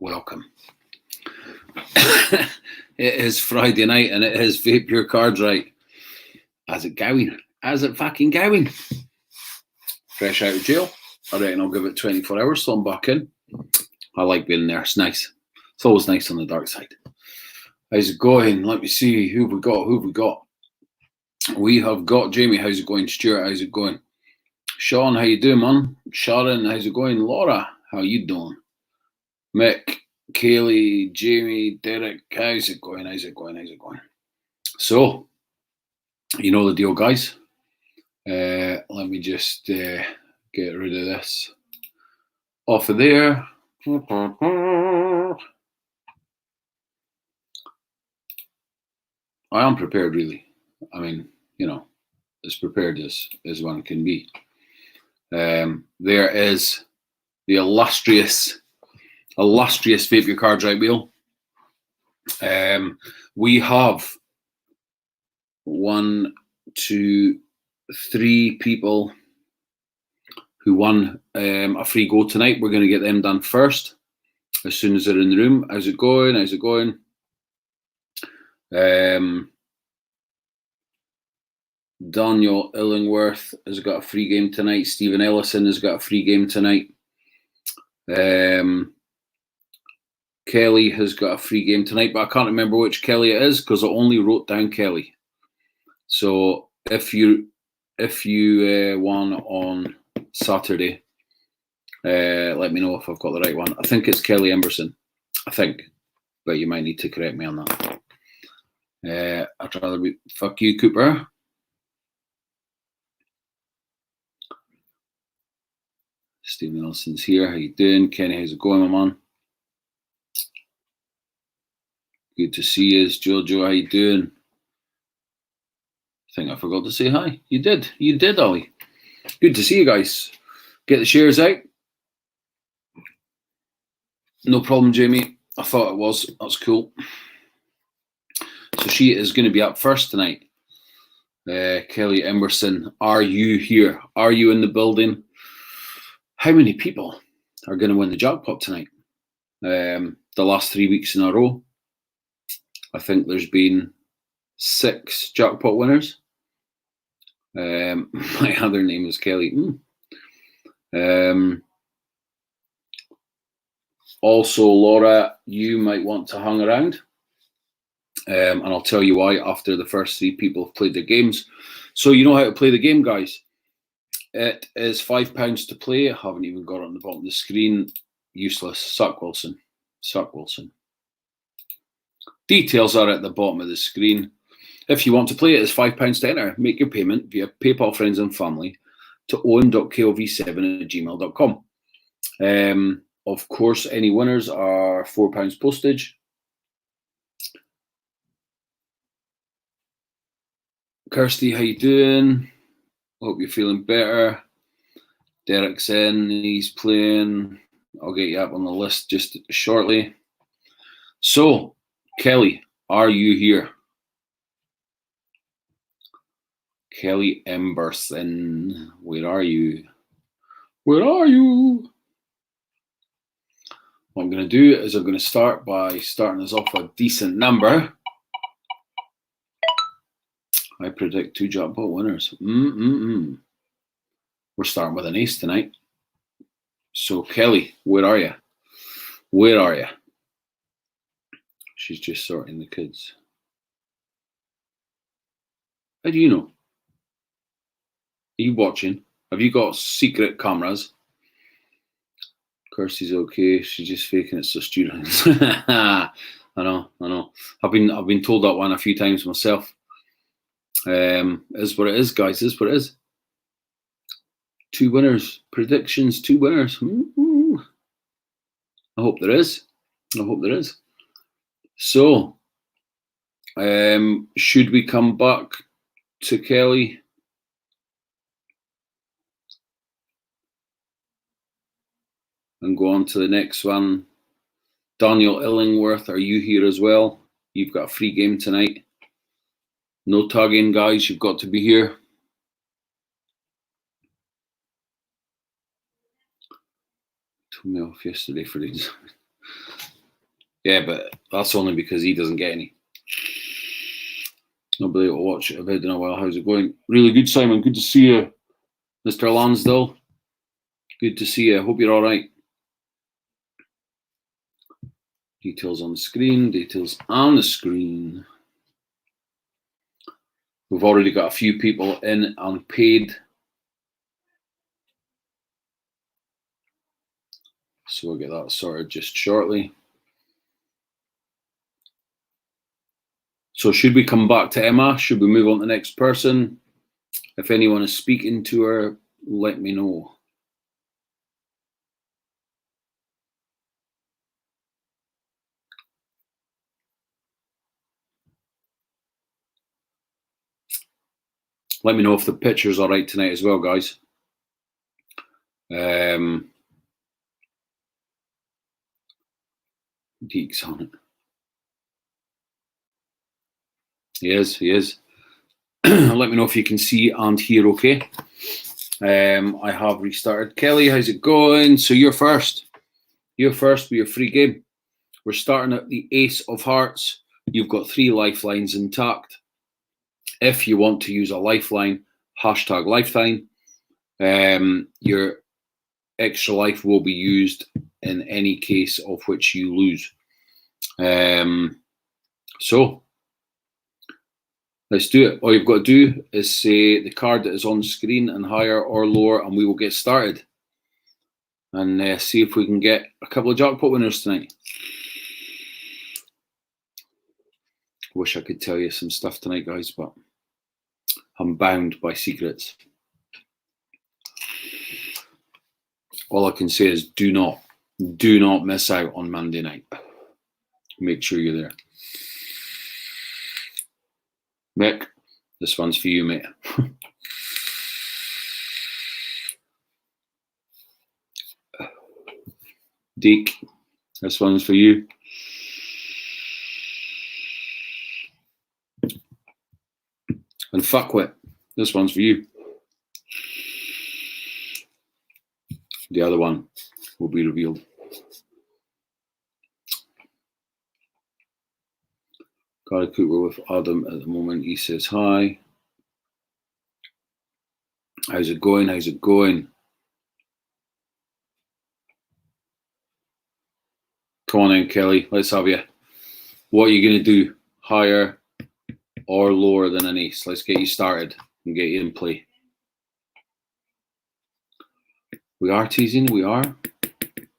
welcome. It is Friday night and it is Vape Your Cards Right. How's it going? How's it fucking going? Fresh out of jail. I reckon I'll give it 24 hours so I'm back in. I like being there. It's nice. It's always nice on the dark side. How's it going? Let me see. Who have we got? We have got Jamie. How's it going? Stuart, how's it going? Sean, how you doing, man? Sharon, how's it going? Laura, how you doing? Mick, Kaylee, Jamie, Derek, how's it going? So, you know the deal, guys. Let me just get rid of this off of there. I am prepared, really. I mean, you know, as prepared as one can be. There is the illustrious Vape Your Cards Right wheel. We have 1, 2, 3 people who won a free go tonight. We're going to get them done first as soon as they're in the room. How's it going? Daniel Illingworth has got a free game tonight. Stephen Ellison has got a free game tonight. Kelly has got a free game tonight, but I can't remember which Kelly it is because I only wrote down Kelly. So if you won on Saturday, let me know if I've got the right one. I think it's Kelly Emberson. I think, but you might need to correct me on that. I'd rather be fuck you, Cooper. Stephen Nelson's here. How you doing? Kenny, how's it going, my man? Good to see you, Jojo. How you doing? I think I forgot to say hi. You did, Ollie. Good to see you guys. Get the shares out. No problem, Jamie. I thought it was. That's cool. So she is going to be up first tonight. Kelly Emberson, are you here? Are you in the building? How many people are going to win the jackpot tonight? The last 3 weeks in a row, I think there's been 6 jackpot winners. My other name is Kelly. Also, Laura, you might want to hang around. And I'll tell you why after the first 3 people have played their games. So you know how to play the game, guys. It is £5 to play. I haven't even got it on the bottom of the screen. Useless. Suck Wilson. Details are at the bottom of the screen. If you want to play it, it's £5 to enter. Make your payment via PayPal, Friends and Family to owen.kov7@gmail.com. Of course, any winners are £4 postage. Kirsty, how you doing? Hope you're feeling better. Derek's in, he's playing. I'll get you up on the list just shortly. So, Kelly, are you here? Kelly Emberson, where are you? What I'm going to do is I'm going to start by starting us off a decent number. I predict 2 jackpot winners. We're starting with an ace tonight. So, Kelly, where are you? She's just sorting the kids. How do you know? Are you watching? Have you got secret cameras? Kirsty's okay. She's just faking it so students. I know. I've been told that one a few times myself. Is what it is, guys. Is what it is. 2 winners. Predictions. 2 winners. I hope there is. So, should we come back to Kelly? And go on to the next one. Daniel Illingworth, are you here as well? You've got a free game tonight. No tagging, guys. You've got to be here. Told me off yesterday for these. Yeah, but that's only because he doesn't get any. Nobody will watch it. I've had in a while. How's it going? Really good, Simon. Good to see you. Mr. Lansdale. Good to see you. Hope you're all right. Details on the screen. Details on the screen. We've already got a few people in unpaid. So we'll get that sorted just shortly. So should we come back to Emma? Should we move on to the next person? If anyone is speaking to her, let me know. Let me know if the picture's all right tonight as well, guys. Deeks on it. He is. Let me know if you can see and hear okay. I have restarted. Kelly, how's it going? So you're first. You're first with your free game. We're starting at the Ace of Hearts. You've got 3 lifelines intact. If you want to use a lifeline, hashtag lifeline. Your extra life will be used in any case of which you lose. So let's do it. All you've got to do is say the card that is on the screen and higher or lower, and we will get started. And see if we can get a couple of jackpot winners tonight. Wish I could tell you some stuff tonight, guys, but I'm bound by secrets. All I can say is do not miss out on Monday night. Make sure you're there. Mick, this one's for you, mate. Deke, this one's for you. And Fuckwit, this one's for you. The other one will be revealed. Got a cooper with Adam at the moment. He says hi. How's it going? How's it going? Come on in, Kelly. Let's have you. What are you going to do? Higher or lower than an ace? Let's get you started and get you in play. We are teasing. We are.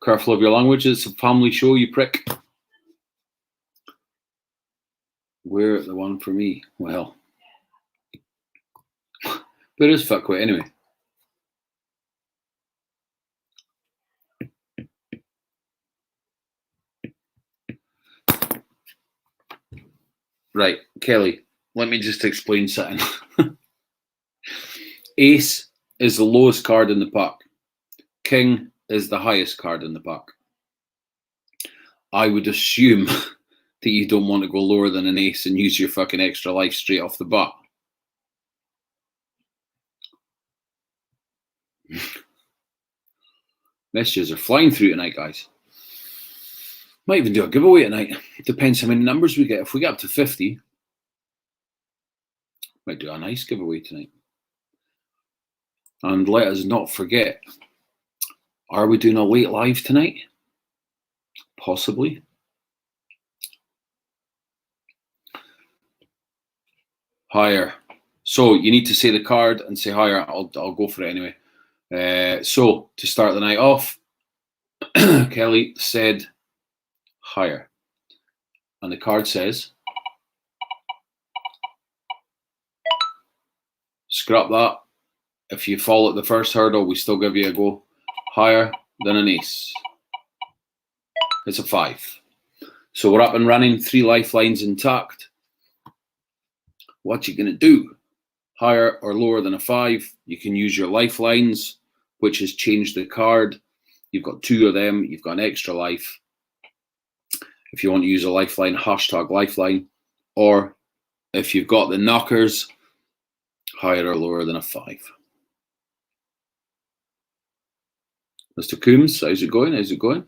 Careful of your language. It's a family show, you prick. We're the one for me. Well, but it is Fuckwit anyway. Right, Kelly, let me just explain something. Ace is the lowest card in the pack. King is the highest card in the pack. I would assume that you don't want to go lower than an ace and use your fucking extra life straight off the bat. Messages are flying through tonight, guys. Might even do a giveaway tonight. Depends how many numbers we get. If we get up to 50, might do a nice giveaway tonight. And let us not forget, are we doing a late live tonight? Possibly. Higher. So you need to say the card and say higher. I'll go for it anyway. So to start the night off, Kelly said higher. And the card says, scrap that. If you fall at the first hurdle, we still give you a go. Higher than an ace. It's a 5. So we're up and running. 3 lifelines intact. What you gonna do? Higher or lower than a 5. You can use your lifelines, which has changed the card. You've got 2 of them. You've got an extra life. If you want to use a lifeline, hashtag lifeline. Or if you've got the knockers, higher or lower than a 5. Mr. Coombs, how's it going? How's it going?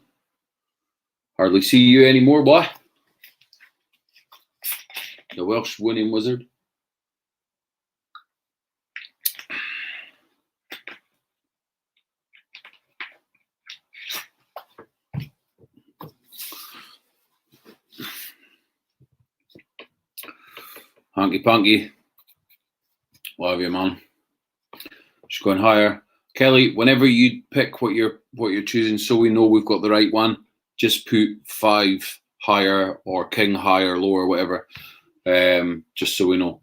Hardly see you anymore, boy. The Welsh winning wizard. Hanky Panky. Love you, man. She's going higher. Kelly, whenever you pick what you're choosing, so we know we've got the right one, just put 5 higher or king higher, lower, whatever. Just so we know.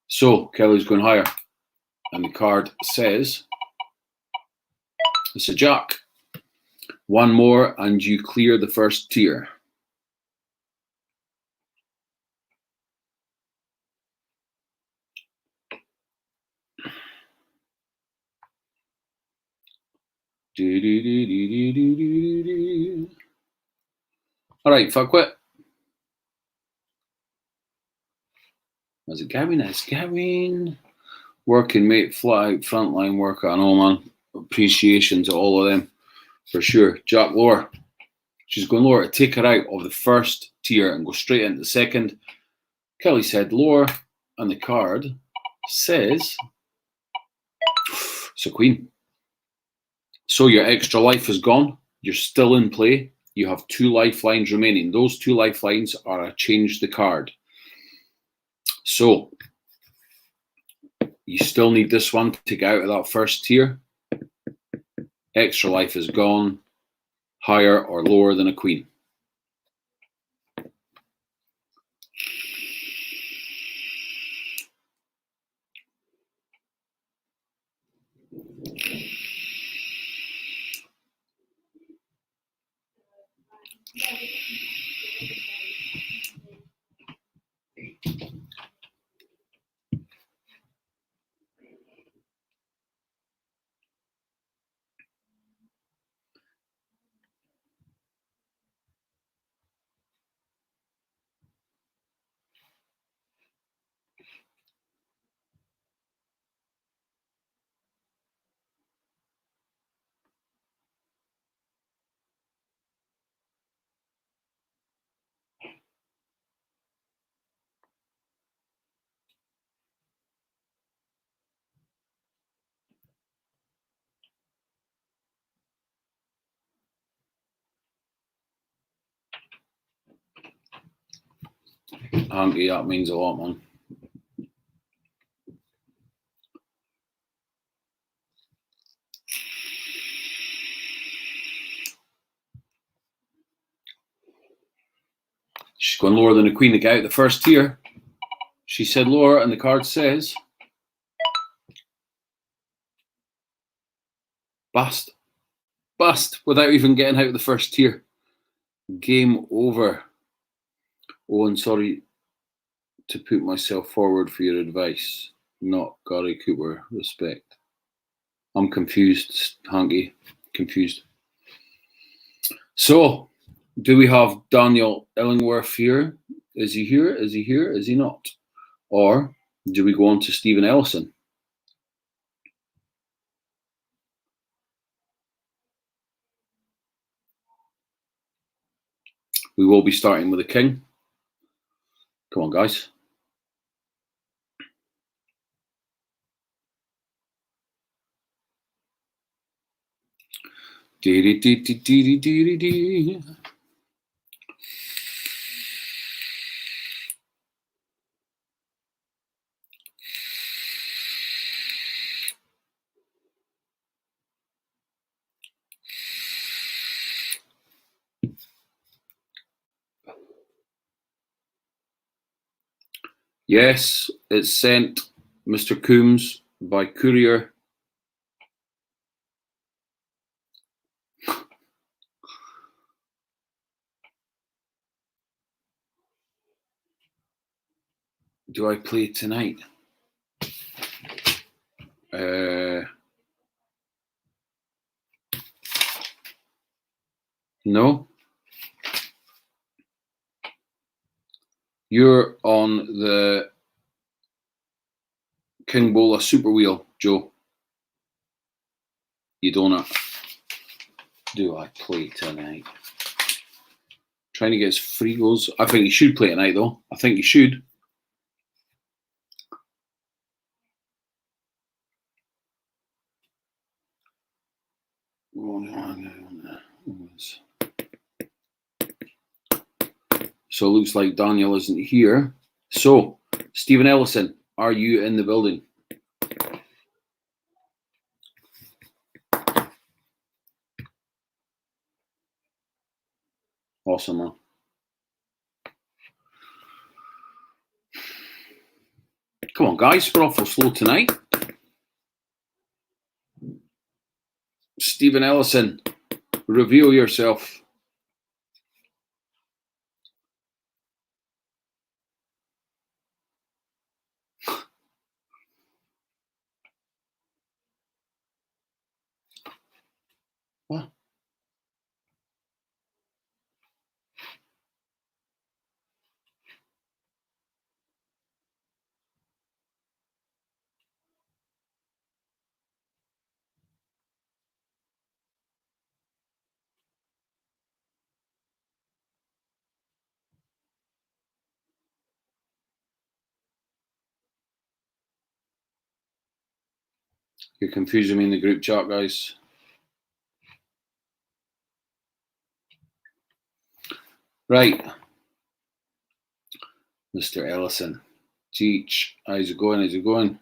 So Kelly's going higher. And the card says it's a jack. One more and you clear the first tier. All right, fuck it. Was it Gavin? That's Gavin. Working mate, fly out, frontline worker. I know, man. Appreciation to all of them for sure. Jack lower. She's going lower to take her out of the first tier and go straight into the second. Kelly said lower, and the card says it's a queen. So your extra life is gone. You're still in play. You have 2 lifelines remaining. Those 2 lifelines are a change the card. So you still need this one to get out of that first tier. Extra life is gone. Higher or lower than a queen. Hanky, that means a lot, man. She's going lower than a queen to get out the first tier. She said lower, and the card says bust. Bust without even getting out of the first tier. Game over. Oh, and sorry to put myself forward for your advice. Not Gary Cooper. Respect. I'm confused, Hanky. Confused. So, do we have Daniel Illingworth here? Is he here? Is he here? Is he not? Or do we go on to Stephen Ellison? We will be starting with a king. Come on, guys. Yes, it's sent, Mr. Coombs, by courier. Do I play tonight? No. You're on the King Bola Super Wheel, Joe. You don't. Do I play tonight? Trying to get his free goals. I think he should play tonight, though. I think he should. So it looks like Daniel isn't here. So, Stephen Ellison, are you in the building? Awesome, man. Come on, guys. We're awful slow tonight. Stephen Ellison, reveal yourself. What? You're confusing me in the group chat, guys. Right. Mr. Ellison. Teach. How's it going? How's it going?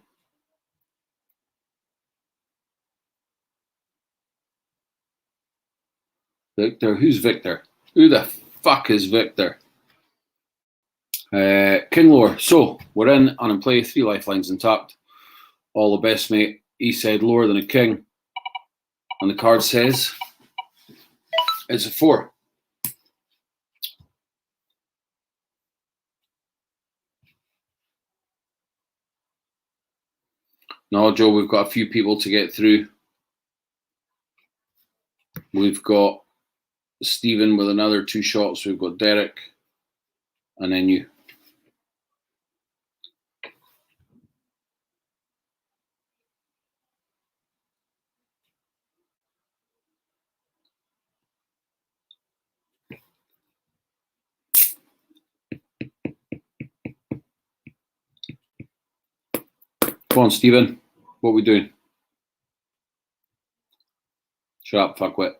Victor. Who's Victor? Who the fuck is Victor? King Lore. So, we're in and in play. 3 lifelines intact. All the best, mate. He said lower than a king. And the card says it's a 4. No, Joe, we've got a few people to get through. We've got Stephen with another 2 shots. We've got Derek. And then you. Come on, Stephen. What are we doing? Shut up, fuckwit.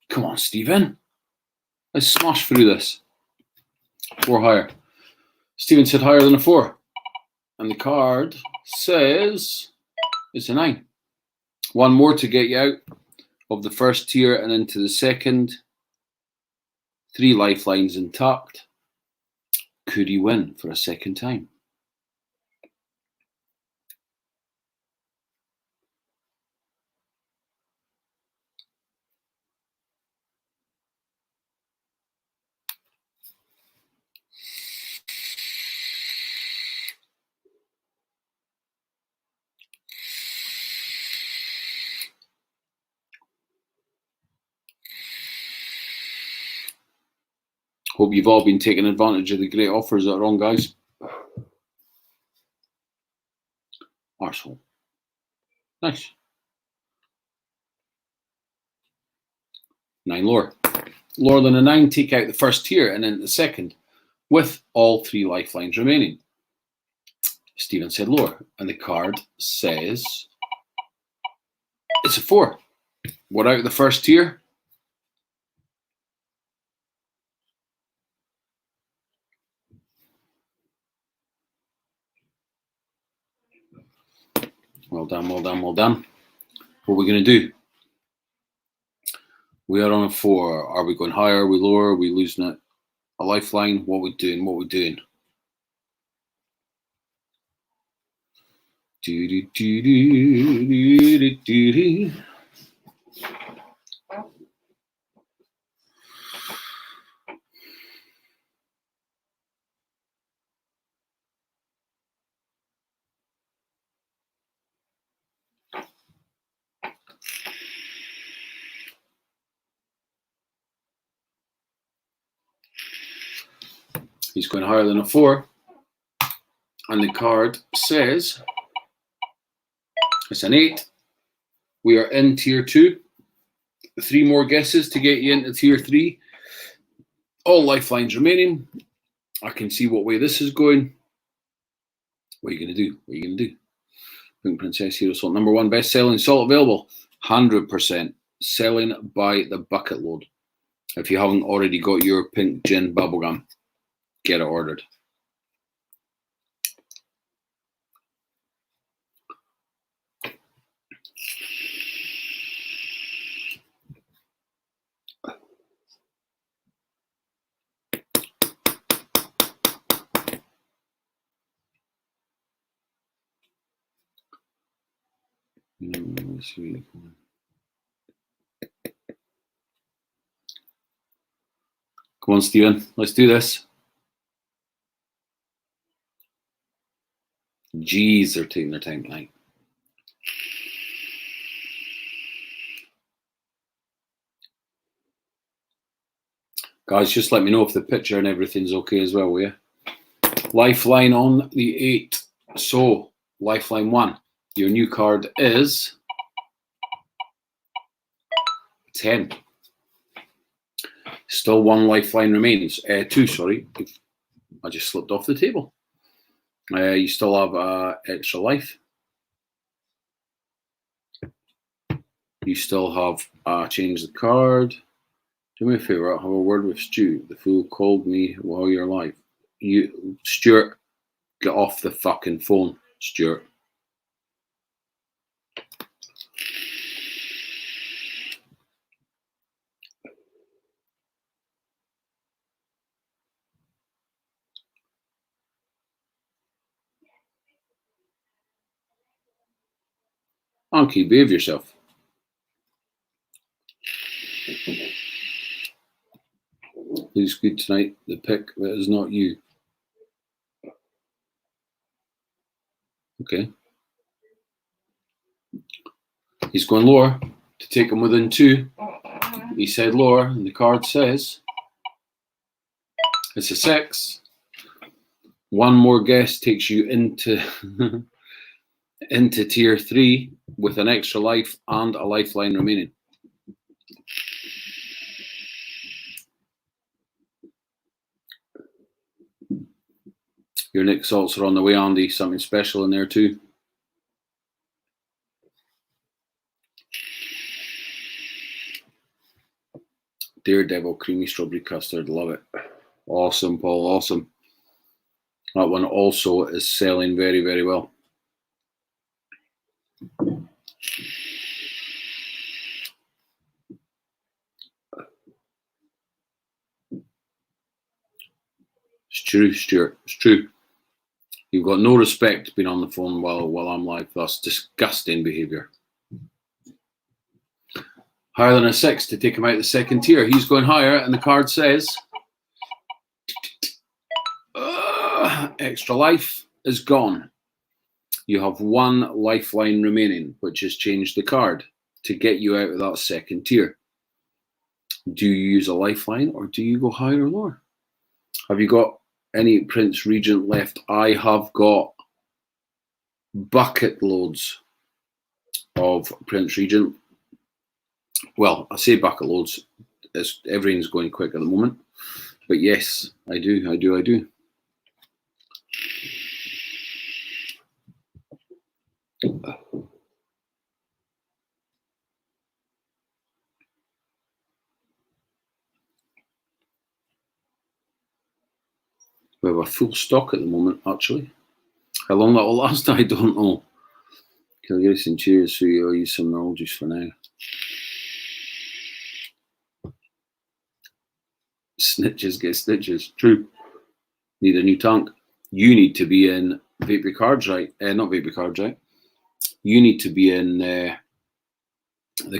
Come on, Stephen. Let's smash through this. 4 higher. Stephen said higher than a 4. And the card says it's a 9. 1 more to get you out of the first tier and into the second. 3 lifelines intact. Could he win for a second time? Hope you've all been taking advantage of the great offers that are on, guys. Arsehole. Nice. 9 lower. Lower than a 9, take out the first tier and then the second with all 3 lifelines remaining. Stephen said lower. And the card says it's a 4. We're out of the first tier. Well done, well done, well done. What are we going to do? We are on a 4. Are we going higher? Are we lower? Are we losing it? A lifeline? What are we doing? What are we doing? He's going higher than a 4. And the card says it's an 8. We are in tier 2. 3 more guesses to get you into tier 3. All lifelines remaining. I can see what way this is going. What are you going to do? What are you going to do? Pink Princess Hero Salt. Number 1 best-selling salt available. 100%. Selling by the bucket load. If you haven't already got your pink gin bubblegum, get it ordered. Let's see. Come on, Stephen. Let's do this. Jeez, they're taking their time tonight. Guys, just let me know if the picture and everything's okay as well, will you? Lifeline on the 8. So, lifeline 1. Your new card is 10. Still 1 lifeline remains. 2, sorry. I just slipped off the table. You still have extra life. You still have change the card. Do me a favour, I'll have a word with Stu. The fool called me while you're alive. You, Stuart, get off the fucking phone, Stuart. Anki, behave yourself. Looks good tonight. The pick that is not you. Okay. He's going lower to take him within 2. He said lower, and the card says it's a 6. 1 more guess takes you into into tier 3 with an extra life and a lifeline remaining. Your Nick salts are on the way, Andy. Something special in there too. Daredevil creamy strawberry custard. Love it. Awesome, Paul. Awesome. That one also is selling very, very well. It's true, Stuart. It's true. You've got no respect being on the phone while I'm live. That's disgusting behaviour. Higher than a 6 to take him out the second tier. He's going higher, and the card says extra life is gone. You have 1 lifeline remaining, which has changed the card to get you out of that second tier. Do you use a lifeline or do you go higher or lower? Have you got any Prince Regent left? I have got bucket loads of Prince Regent. Well, I say bucket loads. Everything's going quick at the moment. But yes, I do. We have a full stock at the moment, actually. How long that will last, I don't know. Can I get some cheers so you'll use some normal juice for now? Snitches get stitches. True. Need a new tank. You need to be in Vape Your Cards Right. Not Vape Your Cards Right. You need to be in the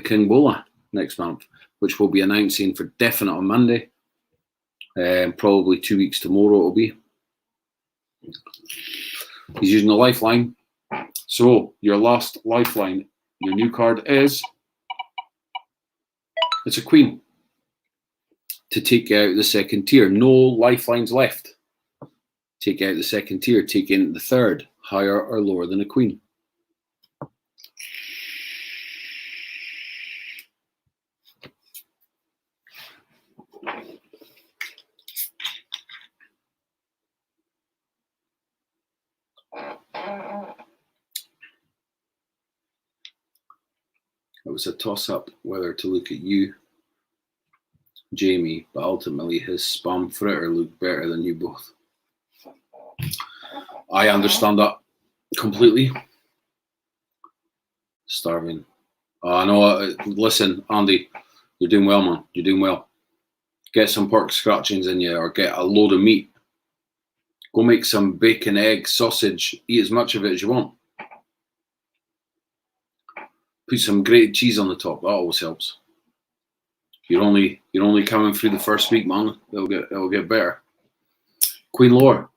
King Bola next month, which we'll be announcing for definite on Monday. Probably 2 weeks tomorrow it'll be. He's using a lifeline. So your last lifeline, your new card is, it's a queen to take out the second tier. No lifelines left. Take out the second tier, take in the third, higher or lower than a queen. It was a toss-up whether to look at you, Jamie, but ultimately his spam fritter looked better than you both. I understand that completely. Starving. I know. Listen, Andy, you're doing well, man. You're doing well. Get some pork scratchings in you, or get a load of meat. Go make some bacon, egg, sausage. Eat as much of it as you want. Put some grated cheese on the top. That always helps. You're only coming through the first week, man. It'll get better. Queen Laura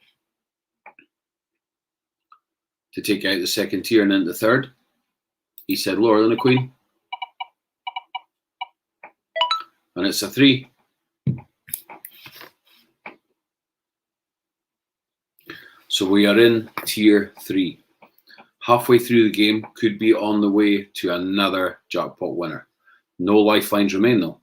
to take out the second tier and then the third. He said lower than a queen, and it's a 3. So we are in tier 3. Halfway through the game, could be on the way to another jackpot winner. No lifelines remain though.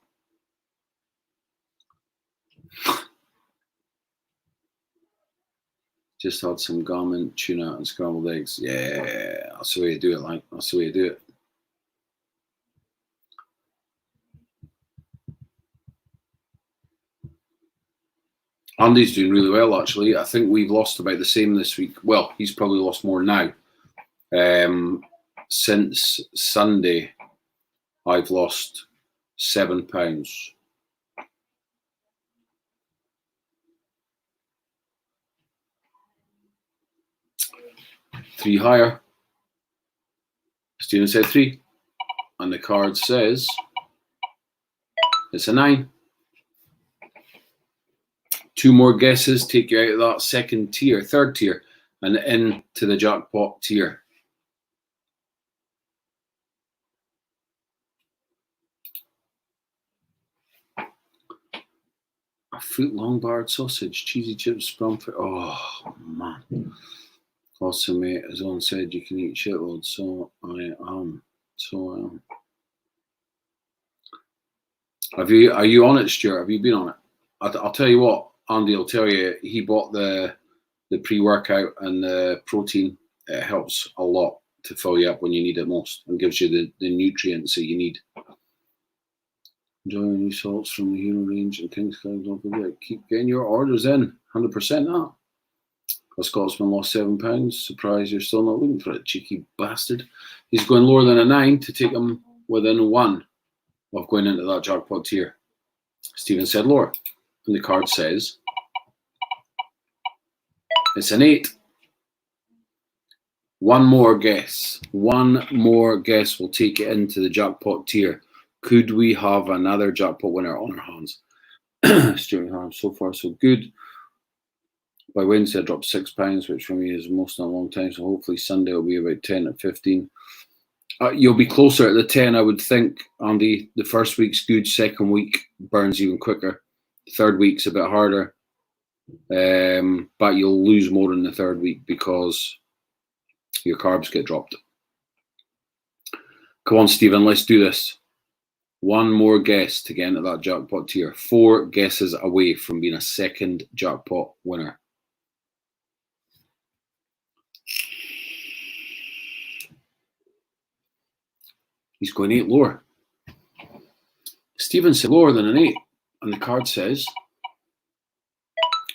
Just had some garment, tuna and scrambled eggs. Yeah, that's the way you do it, like. That's the way you do it. Andy's doing really well, actually. I think we've lost about the same this week. Well, he's probably lost more now. Since Sunday, I've lost £7. Three higher. Stephen said 3. And the card says it's a 9. 2 more guesses take you out of that third tier, and into the jackpot tier. A foot long barred sausage, cheesy chips, Bromford. Oh man. Also, mate, as Owen said, you can eat shitloads, so I am. Are you on it, Stuart? Have you been on it? I'll tell you what, Andy will tell you, he bought the pre-workout and the protein. It helps a lot to fill you up when you need it most and gives you the nutrients that you need. Enjoying new salts from the Hero range and King's Club. Don't forget, keep getting your orders in. 100% that. A Scotsman lost £7. Surprised you're still not looking for it, cheeky bastard. He's going lower than a 9 to take him within 1 of going into that jackpot tier. Stephen said lower. And the card says it's an 8. One more guess will take it into the jackpot tier. Could we have another jackpot winner on our hands? Stuart Harm, so far so good. By Wednesday I dropped £6, which for me is most in a long time, so hopefully Sunday will be about 10 at 15. You'll be closer at the 10, I would think, Andy. The first week's good, second week burns even quicker. The third week's a bit harder, but you'll lose more in the third week because your carbs get dropped. Come on, Stephen, let's do this. One more guess to get into that jackpot tier. 4 guesses away from being a second jackpot winner. He's going 8 lower. Stephen said lower than an 8. And the card says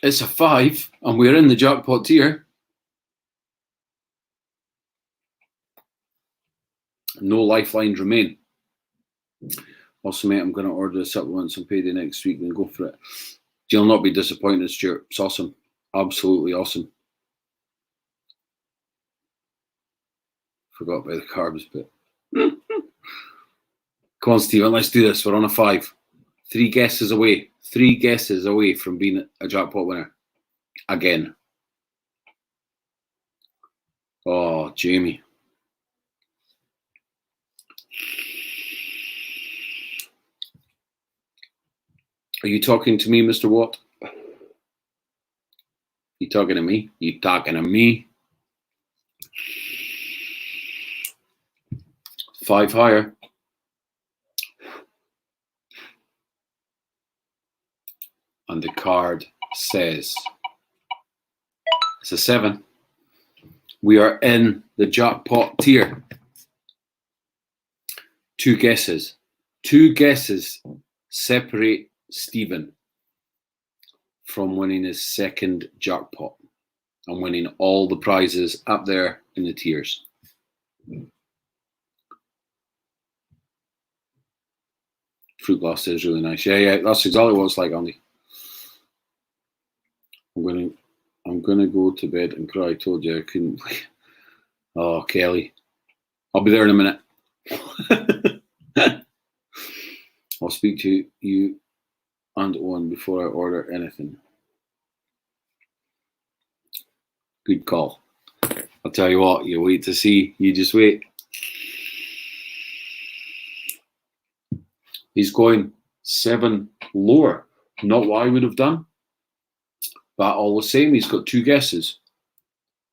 it's a 5. And we're in the jackpot tier. No lifelines remain. Also, mate, I'm going to order the supplements and payday next week and go for it. You'll not be disappointed, Stuart. It's awesome. Absolutely awesome. Forgot about the carbs bit. Come on, Stephen, let's do this. We're on a 5. 3 guesses away. 3 guesses away from being a jackpot winner. Again. Oh, Jamie. Are you talking to me, Mr. Watt? You talking to me? You talking to me? 5 higher. And the card says it's a 7. We are in the jackpot tier. Two guesses. Two guesses separate Stephen from winning his second jackpot and winning all the prizes up there in the tiers. Fruit glass is really nice. Yeah, that's exactly what it's like, Andy. I'm gonna go to bed and cry. I told you I couldn't play. Oh, Kelly. I'll be there in a minute. I'll speak to you and Owen before I order anything. Good call. I'll tell you what, you wait to see. You just wait. He's going 7 lower. Not what I would have done. But all the same, he's got 2 guesses.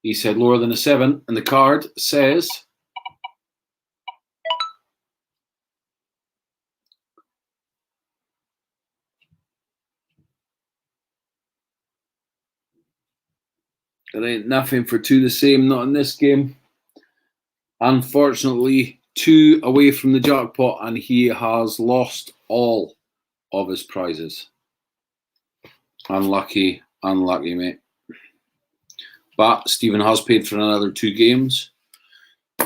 He said lower than a 7, and the card says there ain't nothing for 2 the same, not in this game. Unfortunately, 2 away from the jackpot, and he has lost all of his prizes. Unlucky, mate. But Stephen has paid for another 2 games.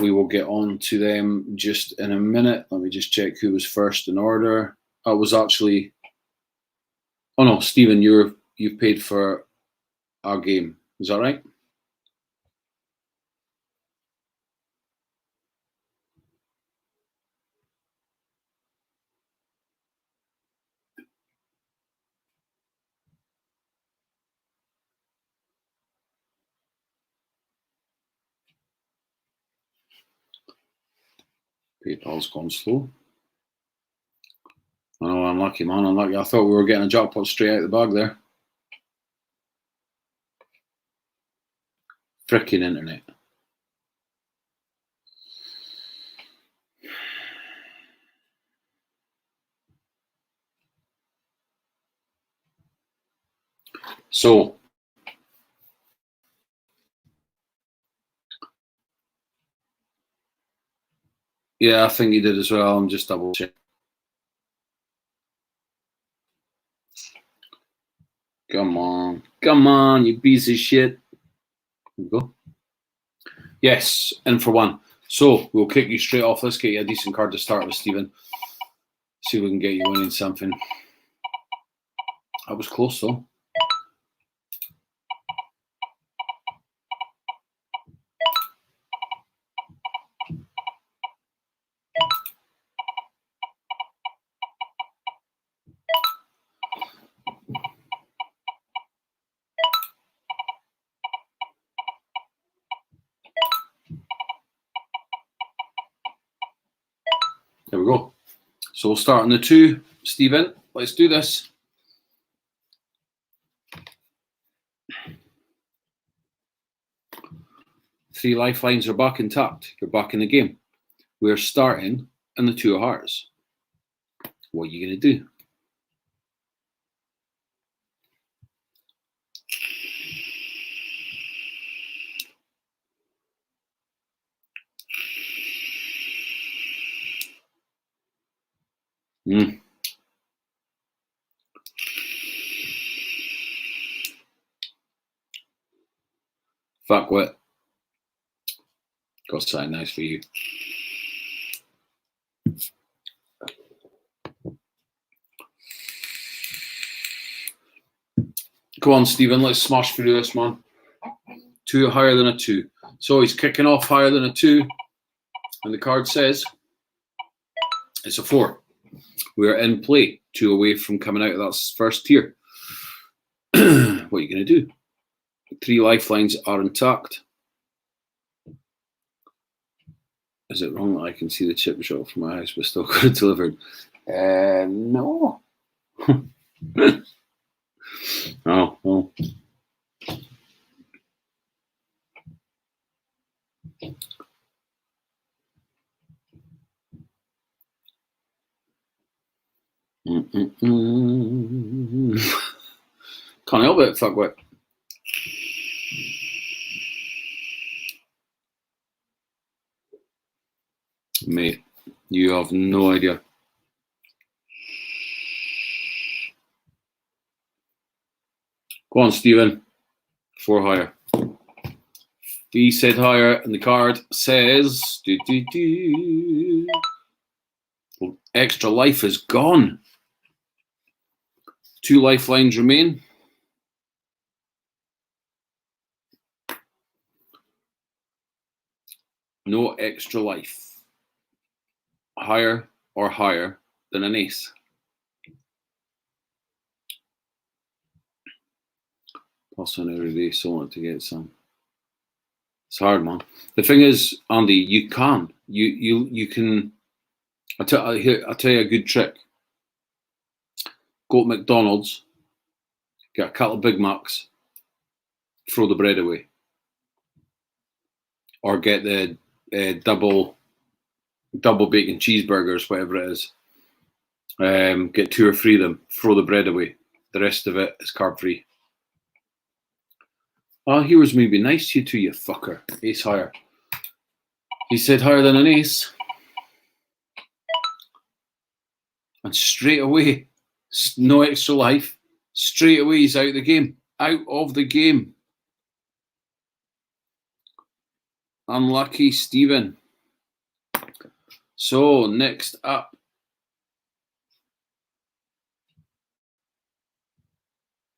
We will get on to them just in a minute. Let me just check who was first in order. It was actually... Oh no, Stephen, you've paid for our game. Is that right? PayPal's gone slow. I know, unlucky, man, unlucky. I thought we were getting a jackpot straight out of the bag there. Frickin' internet. So, yeah, I think he did as well. I'm just double checking. Come on, you piece of shit. There we go. Yes, in for 1. So we'll kick you straight off. Let's get you a decent card to start with, Stephen. See if we can get you winning something. That was close though. There we go. So we'll start on the 2. Stephen, let's do this. Three lifelines are back intact. You're back in the game. We're starting in the 2 of hearts. What are you going to do? Fuck what? Got something nice for you. Come on, Stephen, let's smash through this, man. 2 higher than a 2. So he's kicking off higher than a 2. And the card says it's a 4. We're in play. 2 away from coming out of that first tier. What are you going to do? 3 lifelines are intact. Is it wrong that I can see the chip shop from my house but still got it delivered? No. Oh, well. Can't help it, fuck what. Mate, You have no idea. Go on, Stephen. 4 higher. He said higher, and the card says extra life is gone. 2 lifelines remain. No extra life. Higher or higher than an ace. Plus on every day, so want to get some. It's hard, man. The thing is, Andy, you can. You can. I'll tell you a good trick. Go to McDonald's, get a couple of Big Macs, throw the bread away. Or get the double bacon cheeseburgers, whatever it is. Get 2 or 3 of them, throw the bread away. The rest of it is carb free. Oh, he was maybe nice to you too, you fucker. Ace higher. He said higher than an ace. And straight away, no extra life. Straight away, he's out of the game. Out of the game. Unlucky Stephen. So, next up,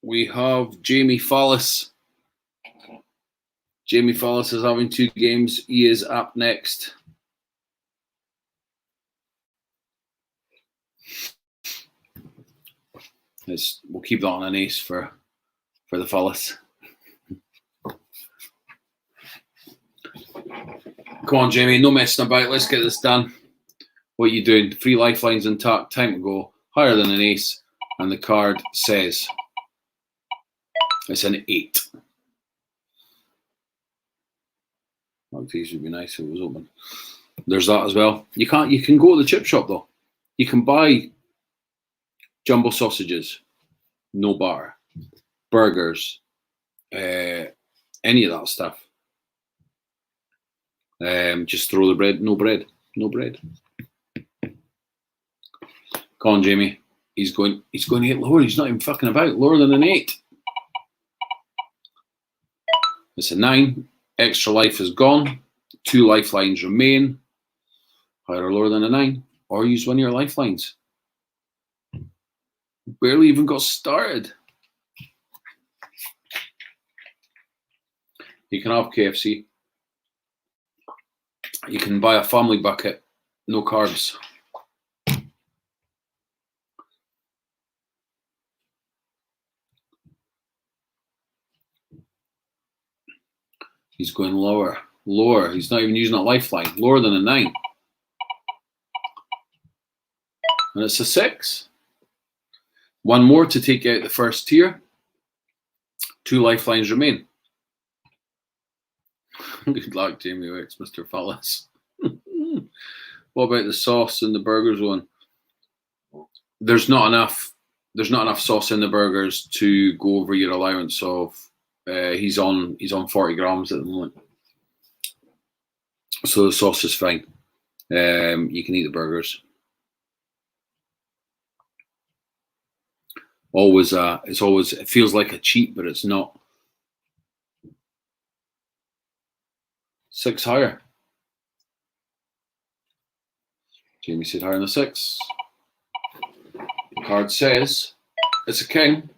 we have Jamie Fallis. Jamie Fallis is having 2 games. He is up next. We'll keep that on an ace for the Fallis. Come on, Jamie. No messing about. Let's get this done. What are you doing? 3 lifelines intact. Time to go. Higher than an ace. And the card says it's an 8. These would be nice if it was open. There's that as well. You can go to the chip shop though. You can buy jumbo sausages, no batter, burgers, any of that stuff. Just throw the bread, no bread. Come on, Jamie. He's going to get lower. He's not even fucking about. Lower than an 8. It's a 9. Extra life is gone. 2 lifelines remain. Higher or lower than a 9. Or use one of your lifelines. Barely even got started. You can have KFC. You can buy a family bucket. No carbs. He's going lower. He's not even using a lifeline. Lower than a 9. And it's a 6. 1 more to take out the first tier. 2 lifelines remain. Good luck, Jamie Wicks, Mr. Fallis. What about the sauce in the burgers one? There's not enough sauce in the burgers to go over your allowance of. He's on 40 grams at the moment, so the sauce is fine. You can eat the burgers. It feels like a cheat, but it's not. 6 higher. Jamie said higher than a 6. The card says it's a king.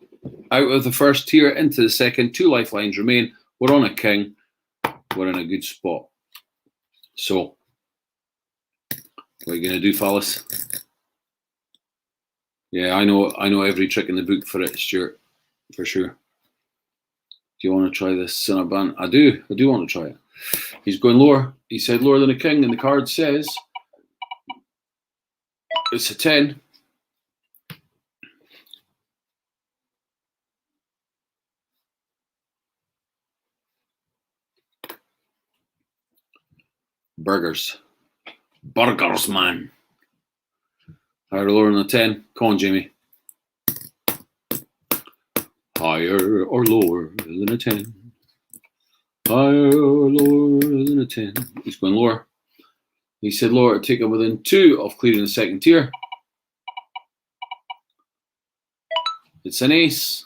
Out of the first tier into the second, 2 lifelines remain. We're on a king. We're in a good spot. So, what are you going to do, Fallis? Yeah, I know every trick in the book for it, Stuart, for sure. Do you want to try this Cinnabon? I do want to try it. He's going lower. He said lower than a king, and the card says it's a 10. Burgers, man. Higher or lower than a 10? Come on, Jamie. Higher or lower than a 10? Higher or lower than a 10? He's going lower. He said lower to take him within 2 of clearing the second tier. It's an ace.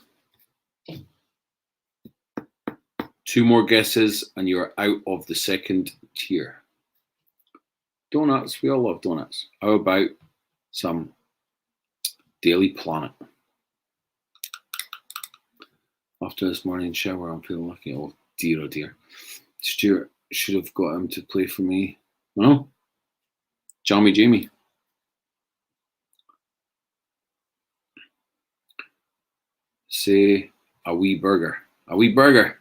2 more guesses and you're out of the second tier. Donuts, we all love donuts. How about some Daily Planet? After this morning shower, I'm feeling lucky. Oh dear. Stuart should have got him to play for me. No? Jamie. Say a wee burger. A wee burger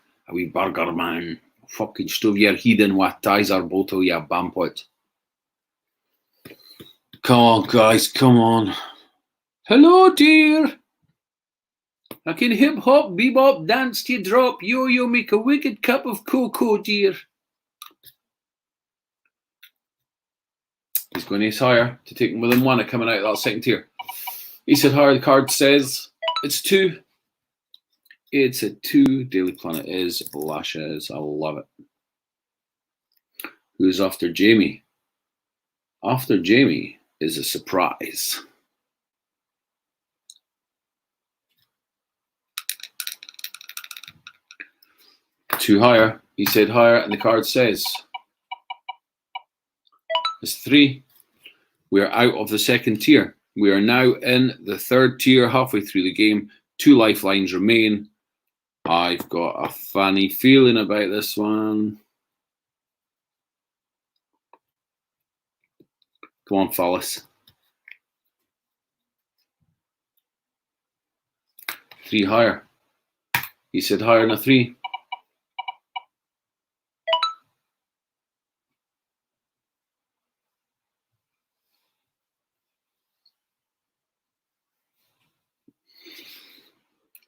man. Fucking stove your heathen what ties our boto ya bampot. Come on, guys, come on. Hello, dear. I can hip hop, bebop, dance to drop, yo make a wicked cup of cocoa, dear. He's going ace higher to take him within 1 of coming out of that second tier. He said higher, the card says it's 2. It's a 2. Daily Planet is lashes. I love it. Who's after Jamie? After Jamie is a surprise. Two higher. He said higher, and the card says it's 3. We are out of the second tier. We are now in the third tier, halfway through the game. 2 lifelines remain. I've got a funny feeling about this one. Come on, fellas. 3 higher. He said higher than a 3.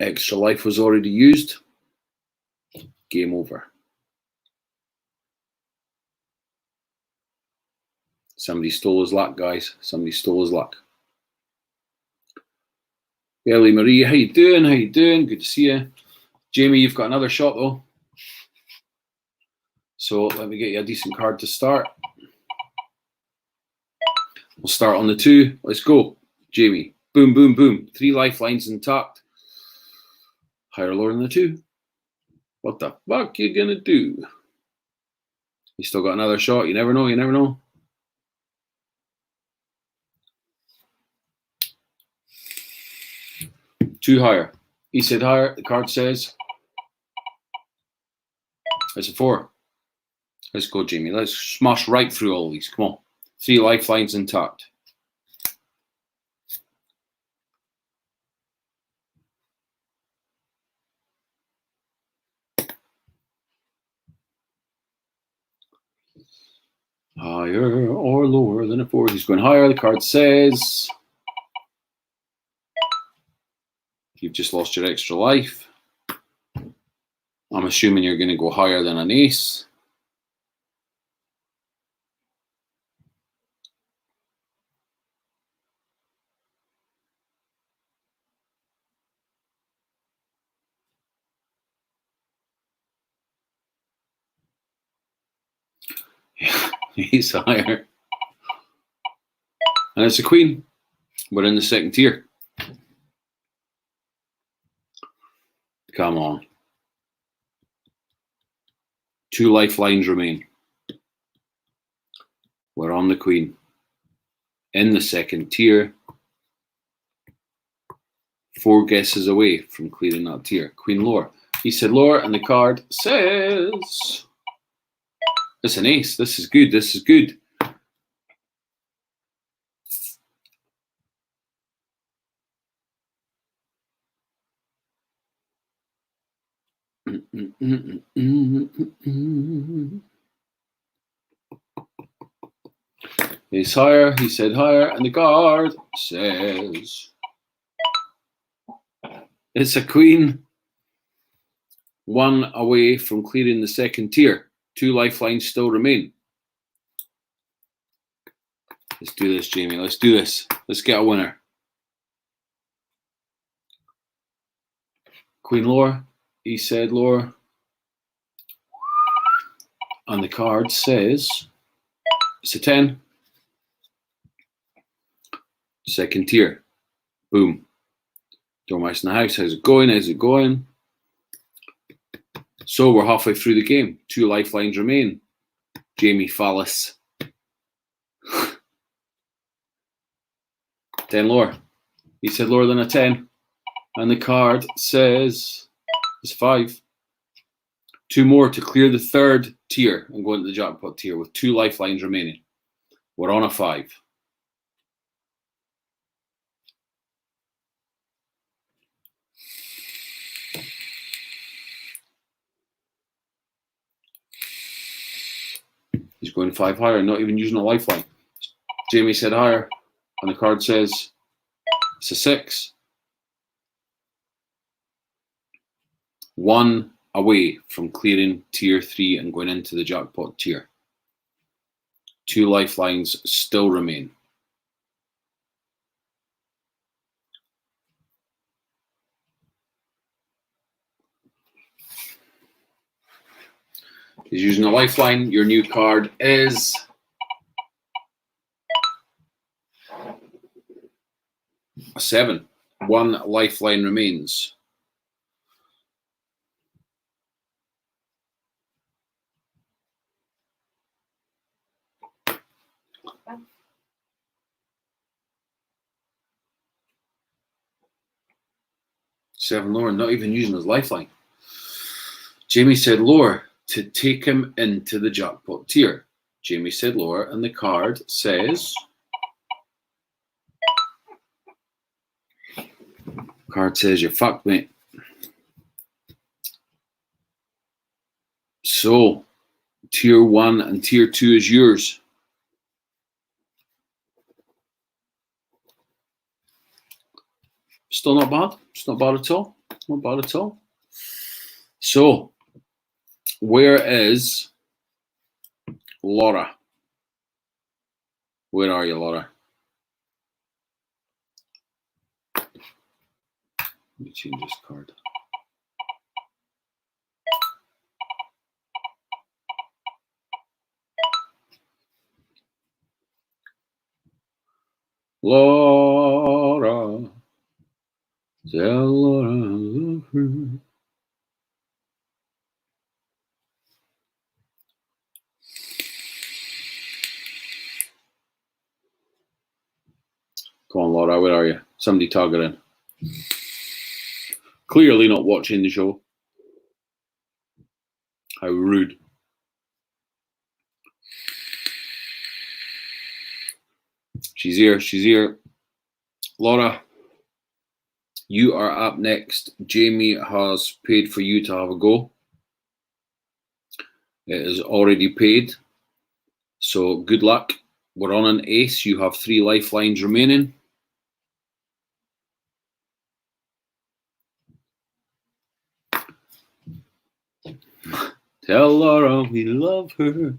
Extra life was already used. Game over. Somebody stole his luck, guys. Somebody stole his luck. Ellie Marie, how you doing? How you doing? Good to see you. Jamie, you've got another shot though. So let me get you a decent card to start. We'll start on the 2. Let's go. Jamie. Boom, boom, boom. 3 lifelines intact. Higher or lower than the 2. What the fuck you gonna do? You still got another shot. You never know. You never know. Two higher. He said higher. The card says it's a 4. Let's go, Jamie. Let's smash right through all these. Come on. 3 lifelines intact. Higher or lower than a 4. He's going higher. The card says you've just lost your extra life. I'm assuming you're going to go higher than an ace. He's higher. And it's a queen. We're in the second tier. Come on. 2 lifelines remain. We're on the queen. In the second tier. 4 guesses away from clearing that tier. Queen lower. He said lower, and the card says it's an ace. This is good. This is good. He's higher. He said higher, and the card says it's a queen. 1 away from clearing the second tier. 2 lifelines still remain. Let's do this, Jamie. Let's do this. Let's get a winner. Queen lower. He said lower. And the card says It's a 10. Second tier. Boom. Dormice in the house. How's it going? How's it going? So we're halfway through the game. 2 lifelines remain. Jamie Fallis. 10 lower. He said lower than a 10. And the card says it's 5. 2 more to clear the 3rd tier and go into the jackpot tier with 2 lifelines remaining. We're on a 5. He's going 5 higher, not even using a lifeline. Jamie said higher, and the card says it's a 6. 1 away from clearing tier 3 and going into the jackpot tier. 2 lifelines still remain. He's using a lifeline. Your new card is a 7. 1 lifeline remains. Seven lower, not even using his lifeline. Jamie said lower to take him into the jackpot tier. Jamie said lower, and the card says... Card says you're fucked, mate. So, tier 1 and tier 2 is yours. Still not bad. It's not bad at all. Not bad at all. So, where is Laura? Where are you, Laura? Let me change this card. Laura. Tell Laura I love her. Come on, Laura, where are you? Somebody tag her in. Clearly not watching the show. How rude. She's here, she's here. Laura, you are up next. Jamie has paid for you to have a go. It is already paid. So good luck. We're on an ace. You have 3 lifelines remaining. Tell Laura we love her.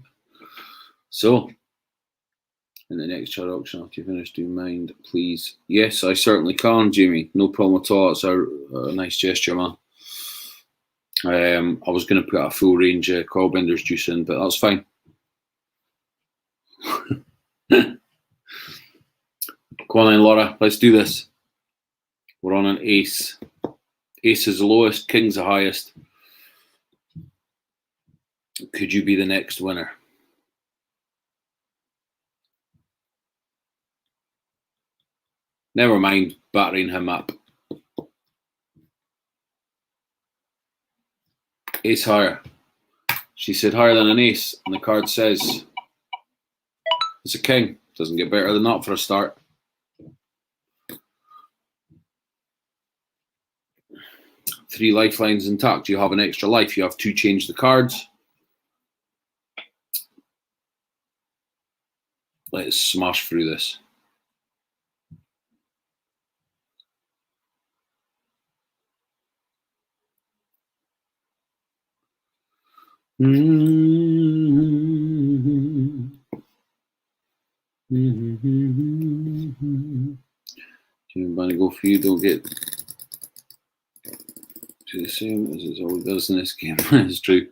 So, in the next chat auction, after you finish, do you mind, please? Yes, I certainly can, Jamie. No problem at all. It's a nice gesture, man. I was going to put a full range coil benders juice in, but that's fine. Come on then, Laura. Let's do this. We're on an ace. Ace is the lowest, king's the highest. Could you be the next winner? Never mind battering him up. Ace higher. She said higher than an ace, and the card says it's a king. Doesn't get better than that for a start. Three lifelines intact. You have an extra life. You have to change the cards. Let's smash through this. Everybody go for you, don't get to the same as it always does in this game. It's true.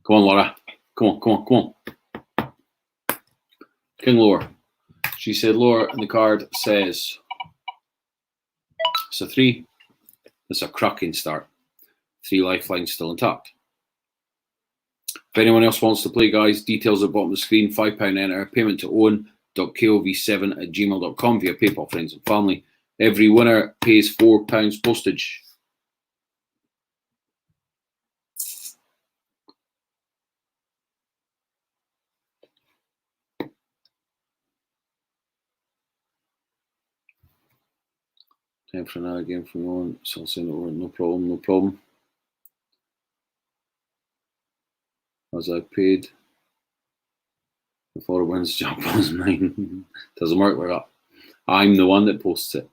Come on, Laura. Come on, come on, come on. King Laura. She said Laura, and the card says it's a 3. It's a cracking start. 3 lifelines still intact. If anyone else wants to play, guys, details at the bottom of the screen. £5 enter. Payment to owen.kov7@gmail.com via PayPal, friends and family. Every winner pays £4 postage. Time for another game from Owen. So I'll send it over. No problem, no problem. As I paid before it wins, jump was 9. Doesn't work like that. I'm the one that posts it.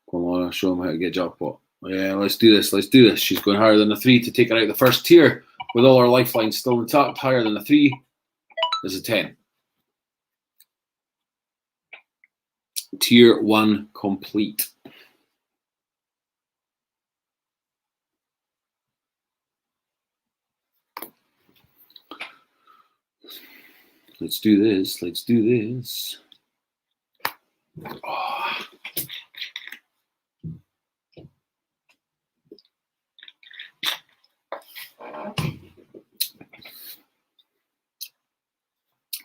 Come on, I'll show him how to get jackpot. Yeah, let's do this. Let's do this. She's going higher than a 3 to take her out the first tier with all her lifelines still intact. Higher than a 3 is a 10. Tier 1 complete. Let's do this. Let's do this. Oh.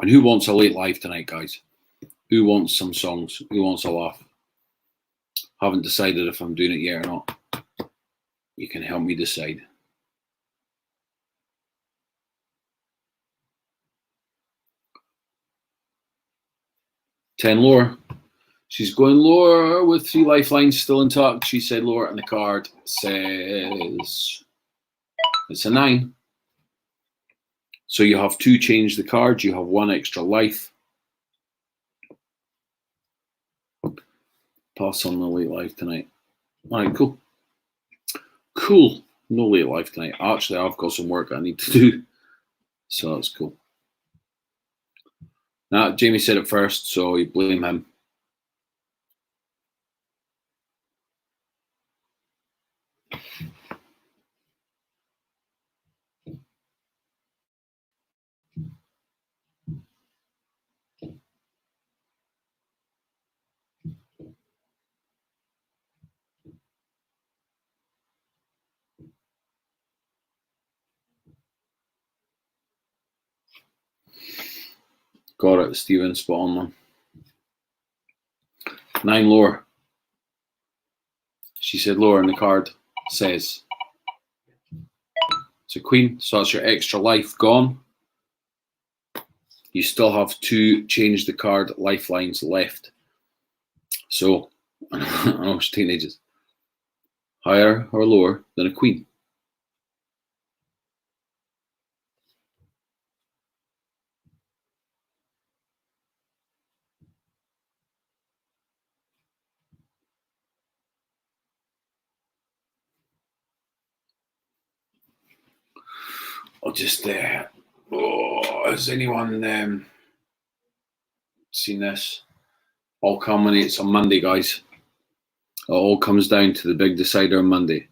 And who wants a late live tonight, guys? Who wants some songs? Who wants a laugh? Haven't decided if I'm doing it yet or not. You can help me decide. Laura. She's going Laura with 3 lifelines still intact. She said Laura, and the card says it's a 9. So you have 2 change the card. You have 1 extra life. Pass on the late life tonight. All right, cool. Cool. No late life tonight. Actually, I've got some work I need to do. So that's cool. Now, Jamie said it first, so you blame him. Got it, Stephen. Spot on, man. 9 Laura. She said Laura, and the card says it's a queen, so that's your extra life gone. You still have 2 change the card lifelines left. So, I know it's teenagers. Higher or lower than a queen? I'll just has anyone seen this? All culminates on Monday, guys. It all comes down to the big decider on Monday.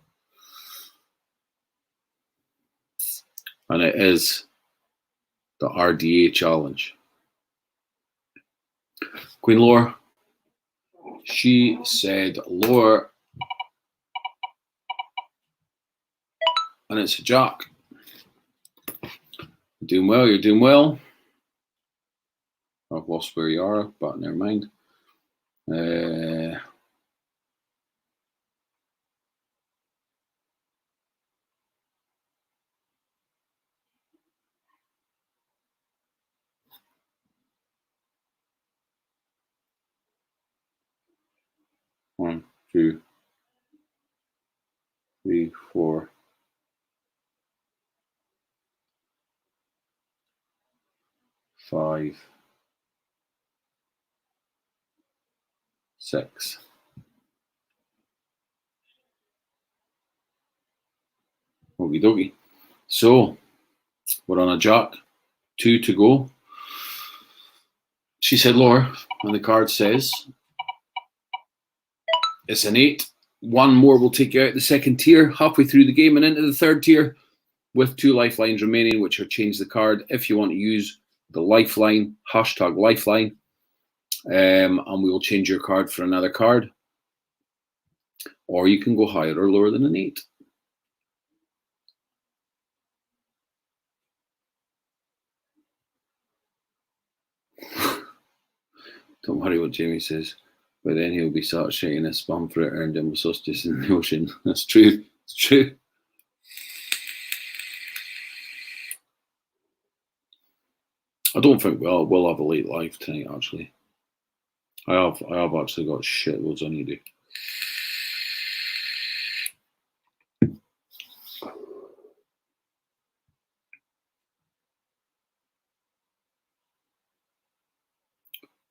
And it is the RDA challenge. Queen Laura. She said Laura. And it's a jack. You're doing well, you're doing well. I've lost where you are, but never mind. 1, 2, 3, 4, 5, 6. Okie dokie. So we're on a jack. 2 to go. She said Laura, and the card says it's an 8. 1 more will take you out the second tier, halfway through the game and into the third tier, with 2 lifelines remaining, which are change the card. If you want to use the lifeline, hashtag lifeline, and we will change your card for another card. Or you can go higher or lower than an 8. Don't worry what Jamie says, but then he'll be sort of shaking his bum for it earned him with sausages in the ocean. That's true. It's true. I don't think we'll have a late live tonight, actually. I have actually got shitloads I need to do.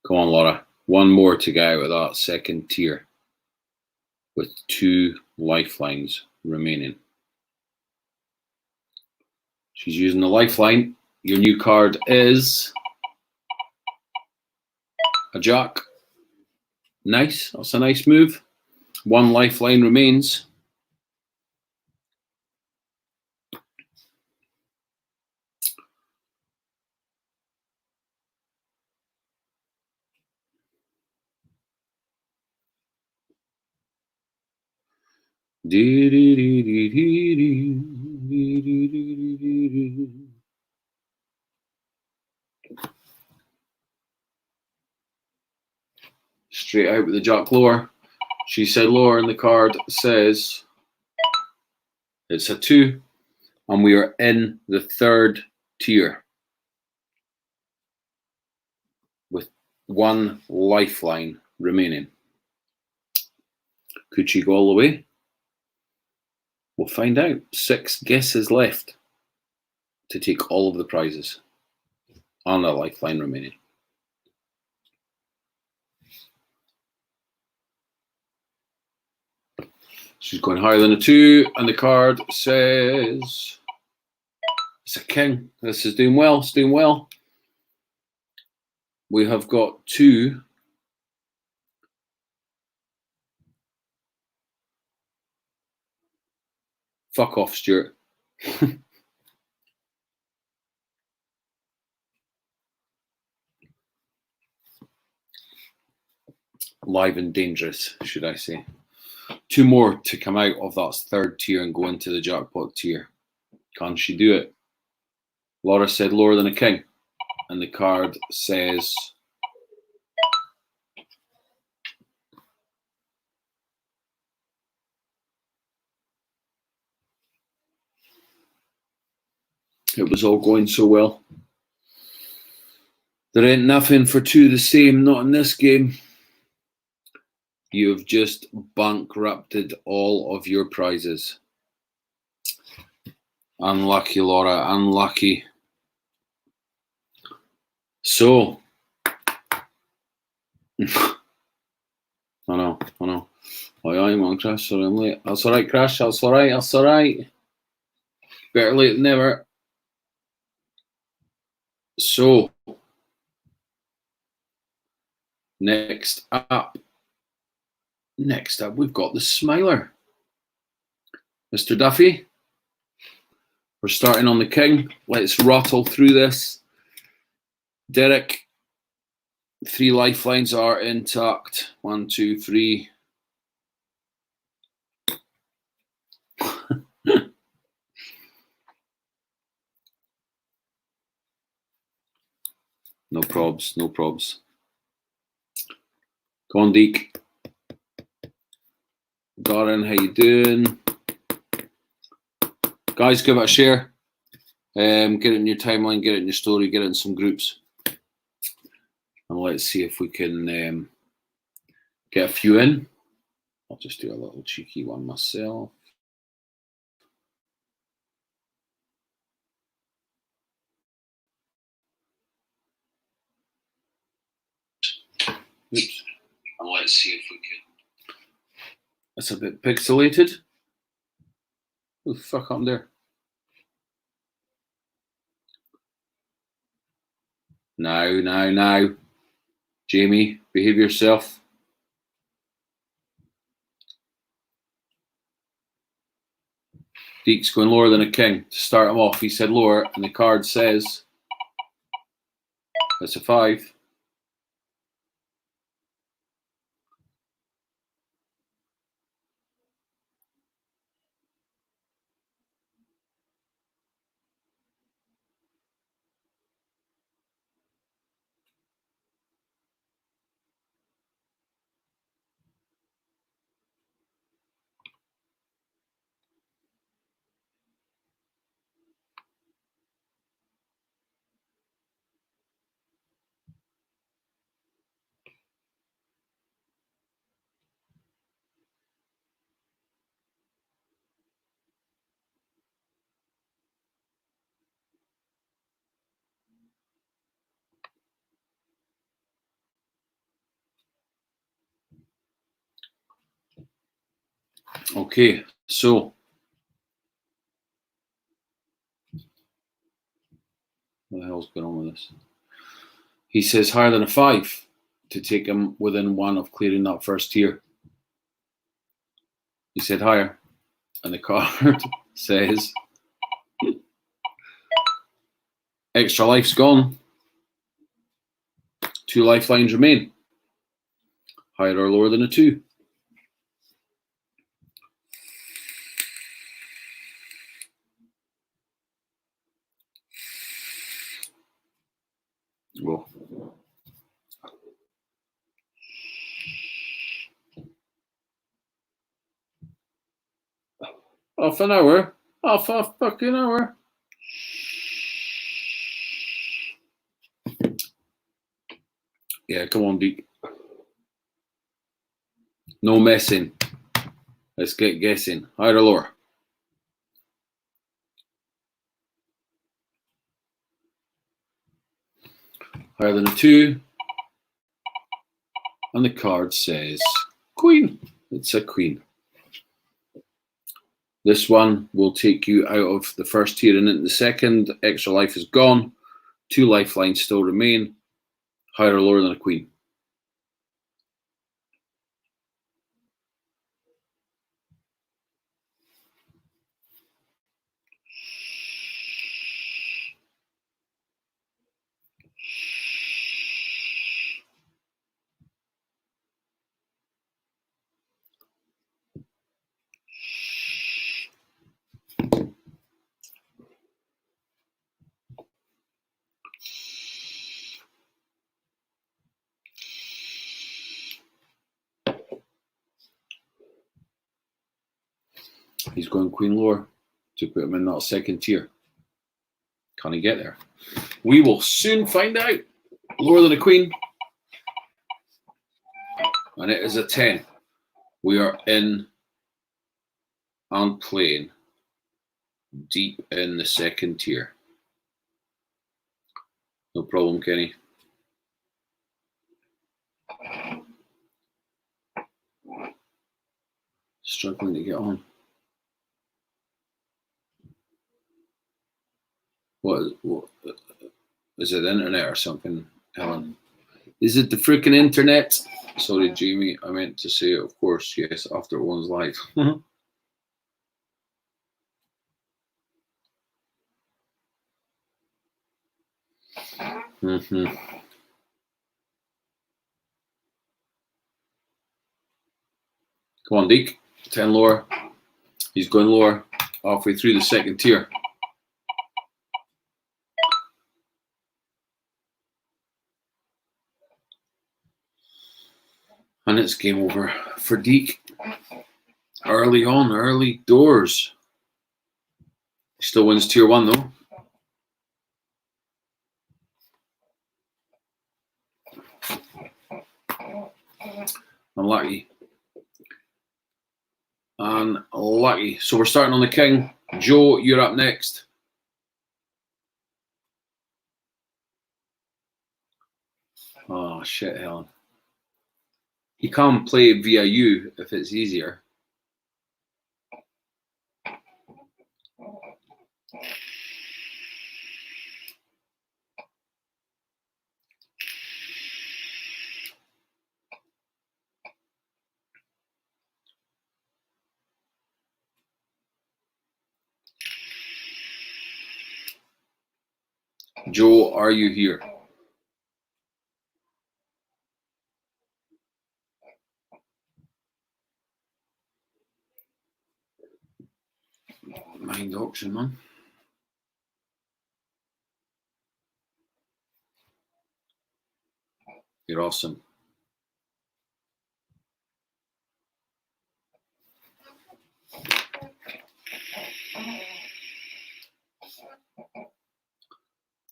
Come on, Laura. One more to get out of that second tier with 2 lifelines remaining. She's using the lifeline. Your new card is a jack. Nice. That's a nice move. 1 lifeline remains. Straight out with the jack lower. She said lower, and the card says it's a 2, and we are in the 3rd tier with 1 lifeline remaining. Could she go all the way? We'll find out. 6 guesses left to take all of the prizes on a lifeline remaining. She's going higher than a 2, and the card says it's a king. This is doing well. It's doing well. We have got 2 fuck off, Stuart. Live and dangerous, should I say. 2 more to come out of that 3rd tier and go into the jackpot tier. Can she do it? Laura said lower than a king, and the card says it was all going so well. There ain't nothing for 2 the same, not in this game. You've just bankrupted all of your prizes. Unlucky, Laura, unlucky. So, I know. I'm on Crash, sorry I'm late. That's alright, Crash, that's alright. Better late than never. So, next up, we've got the Smiler. Mr. Duffy, we're starting on the king. Let's rattle through this. Derek, 3 lifelines are intact. 1, 2, 3. No probs. Come on, Deke. Darren, how you doing? Guys, give it a share. Get it in your timeline, get it in your story, get it in some groups. And let's see if we can get a few in. I'll just do a little cheeky one myself. Oops. And let's see if we can. That's a bit pixelated. What the fuck happened there? Now. Jamie, behave yourself. Deke's going lower than a king to start him off. He said lower, and the card says That's a 5. Okay, so what the hell's going on with this? He says higher than a 5 to take him within 1 of clearing that first tier. He said higher, and the card says extra life's gone. 2 lifelines remain. Higher or lower than a 2? Well, half an hour. Half a fucking hour. Yeah, come on, Deke. No messing. Let's get guessing. Higher or lower? Higher than a 2. And the card says queen. It's a queen. This one will take you out of the first tier and into the second. Extra life is gone. 2 lifelines still remain. Higher or lower than a queen? He's going queen lower to put him in that second tier. Can he get there? We will soon find out. Lower than a queen. And it is a 10. We are in and playing deep in the second tier. No problem, Kenny. Struggling to get on. What is it, the internet or something, Helen? Is it the freaking internet? Sorry, Jamie. I meant to say, of course, yes, after one's life. Mm-hmm. Come on, Deke. 10 lower. He's going lower. Halfway through the second tier. And it's game over for Deke. Early on, early doors. He still wins tier 1 though. Unlucky. Unlucky. So we're starting on the king. Joe, you're up next. Oh, shit, Helen. He can't play via you if it's easier. Joe, are you here? boxing, man. You're awesome.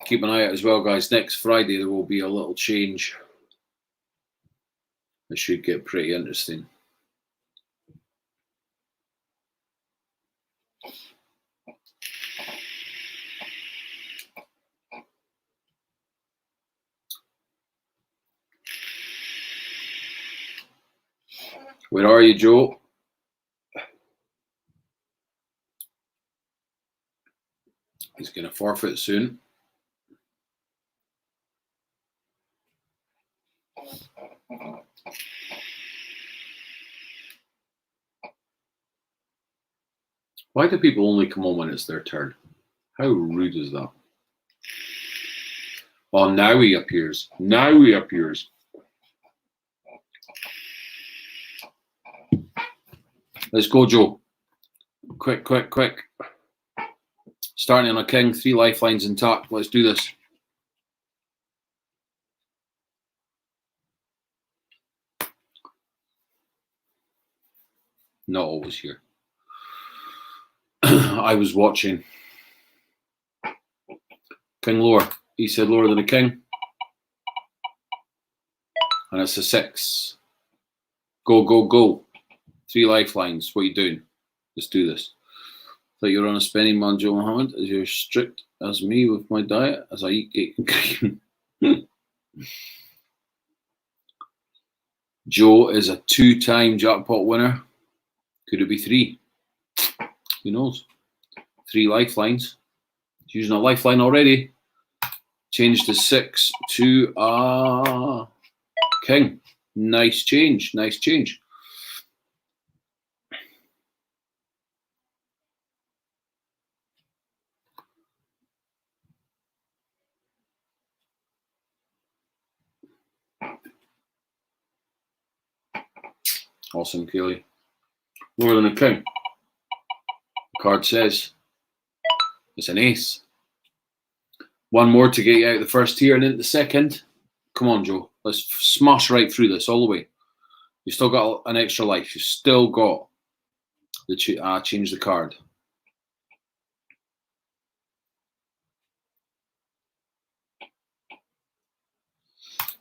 Keep an eye out as well, guys. Next Friday there will be a little change. It should get pretty interesting. Where are you, Joe? He's going to forfeit soon. Why do people only come on when it's their turn? How rude is that? Oh, now he appears. Now he appears. Let's go, Joe. Quick, quick, quick. Starting on a king, 3 lifelines intact. Let's do this. Not always here. I was watching. King lower. He said lower than a king. And it's a 6. Go, go, go. 3 lifelines. What are you doing? Let's do this. Thought you were on a spending man, Joe Mohammed, as you're strict as me with my diet, as I eat cake and cream. Joe is a 2-time jackpot winner. Could it be 3? Who knows? 3 lifelines. He's using a lifeline already. Changed to 6 to a king. Nice change. Nice change. Awesome, Kaylee. Lower than a king. The card says it's an ace. 1 more to get you out of the first tier and into the second. Come on, Joe. Let's smash right through this all the way. You've still got an extra life. You've still got the change the card.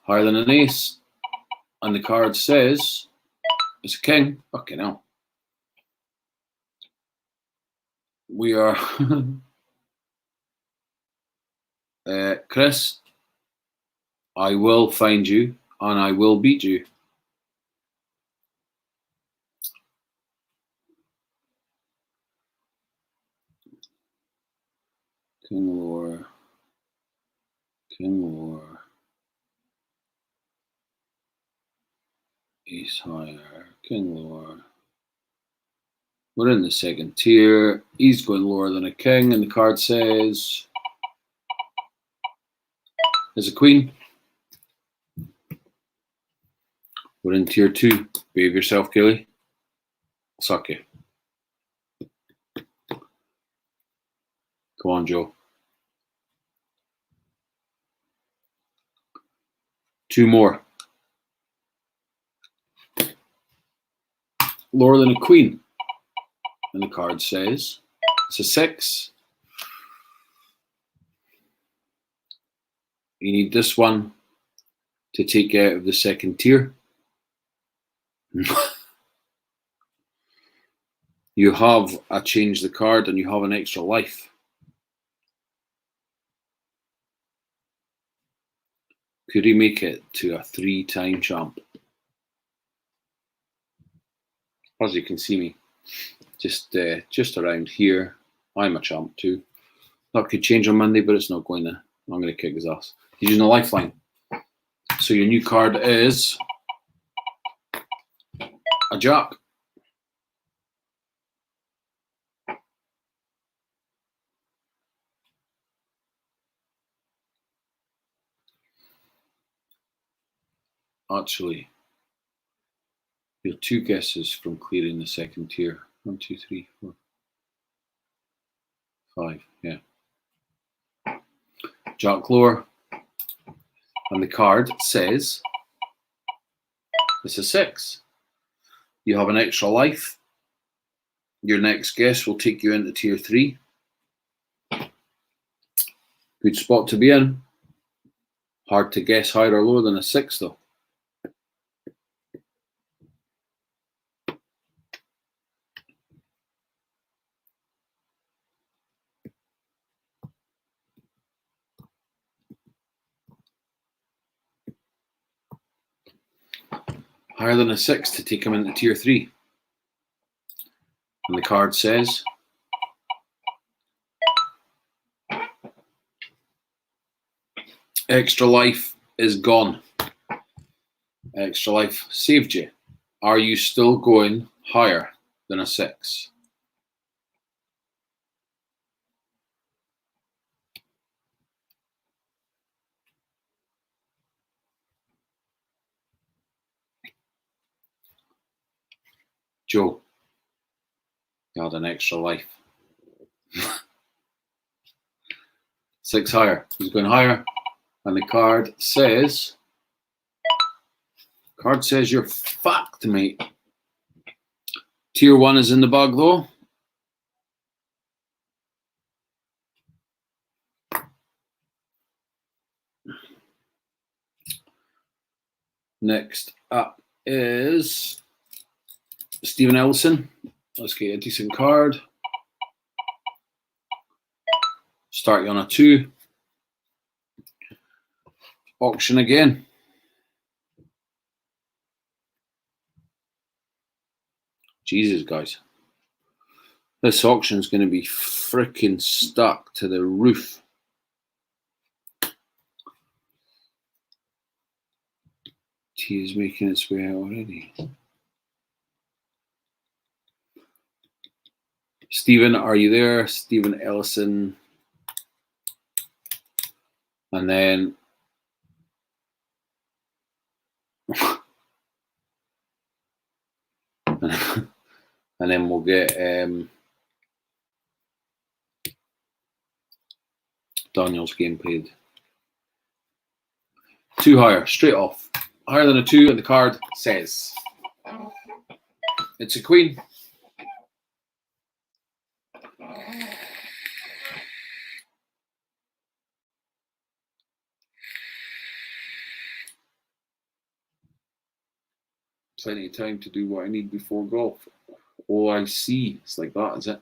Higher than an ace. And the card says it's a king. Fucking hell. We are... Chris, I will find you and I will beat you. King lower. King lower. Ace higher. King lower. We're in the second tier. He's going lower than a king, and the card says there's a queen. We're in tier 2. Behave yourself, Kelly. Suck you. Come on, Joe. 2 more. Lower than a queen. And the card says it's a 6. You need this one to take you out of the second tier. You have a change the card and you have an extra life. Could he make it to a 3-time champ? As you can see me, just around here. I'm a champ too. That could change on Monday, but it's not going to. I'm going to kick his ass. He's using a lifeline. So your new card is a jack. Actually, you're 2 guesses from clearing the second tier. 1, 2, 3, 4. 5, yeah. Jack lower. And the card says it's a 6. You have an extra life. Your next guess will take you into tier 3. Good spot to be in. Hard to guess higher or lower than a 6 though. Higher than a 6 to take him into tier 3. And the card says extra life is gone. Extra life saved you. Are you still going higher than a 6? Joe, you had an extra life. 6 higher. He's going higher. And the card says you're fucked, mate. Tier 1 is in the bag though. Next up is Stephen Ellison. Let's get a decent card. Start you on a 2. Auction again. Jesus, guys. This auction is going to be freaking stuck to the roof. Tea is making its way out already. Stephen, are you there? Stephen Ellison. And then and then we'll get Daniel's game paid. 2 higher, straight off. Higher than a 2, and the card says it's a queen. Plenty of time to do what I need before golf. Oh, I see. It's like that, is it?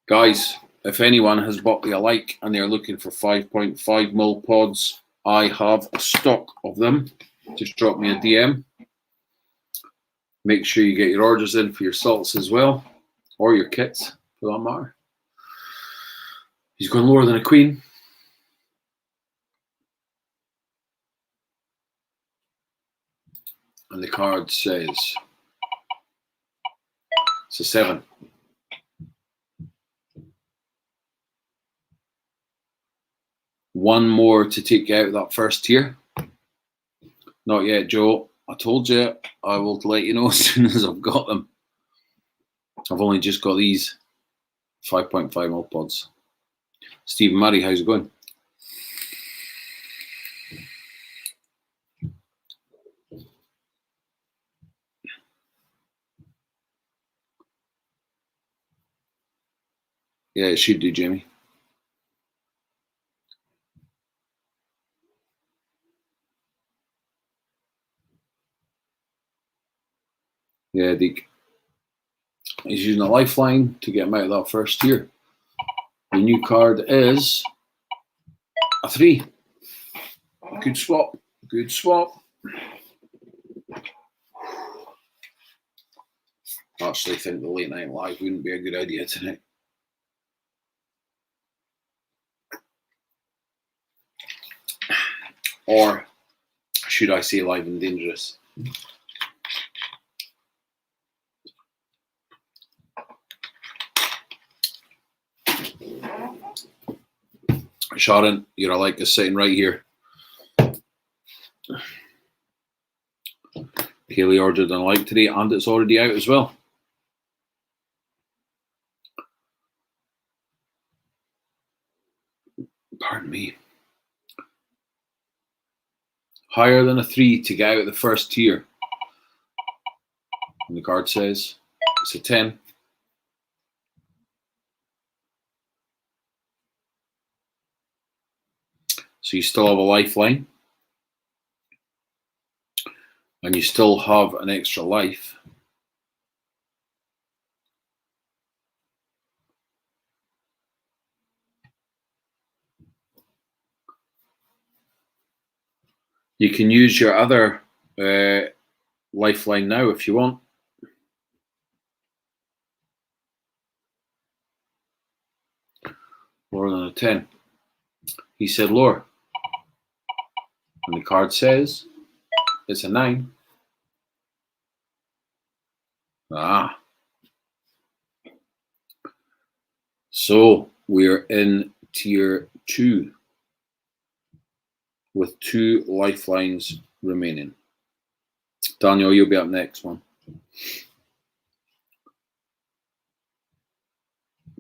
Guys, if anyone has bought me a like and they're looking for 5.5 mil pods, I have a stock of them. Just drop me a DM. Make sure you get your orders in for your salts as well, or your kits, for that matter. He's going lower than a queen. And the card says it's a 7. One more to take you out of that first tier. Not yet, Joe. I told you I will let you know as soon as I've got them. I've only just got these 5.5 mil pods. Stephen Murray, how's it going? Yeah, it should do, Jamie. Yeah, Deke. He's using a lifeline to get him out of that first tier. The new card is a 3. Good swap. Good swap. I actually think the late night live wouldn't be a good idea tonight. Or should I say live and dangerous? Sharon, your like is sitting right here. Kaylee ordered an like today, and it's already out as well. Pardon me. Higher than a 3 to get out of the first tier. And the card says it's a 10. So you still have a lifeline. And you still have an extra life. You can use your other lifeline now if you want. Lower than a 10. He said lower. And the card says it's a 9. Ah. So we're in tier 2 with 2 lifelines remaining. Daniel, you'll be up next, man.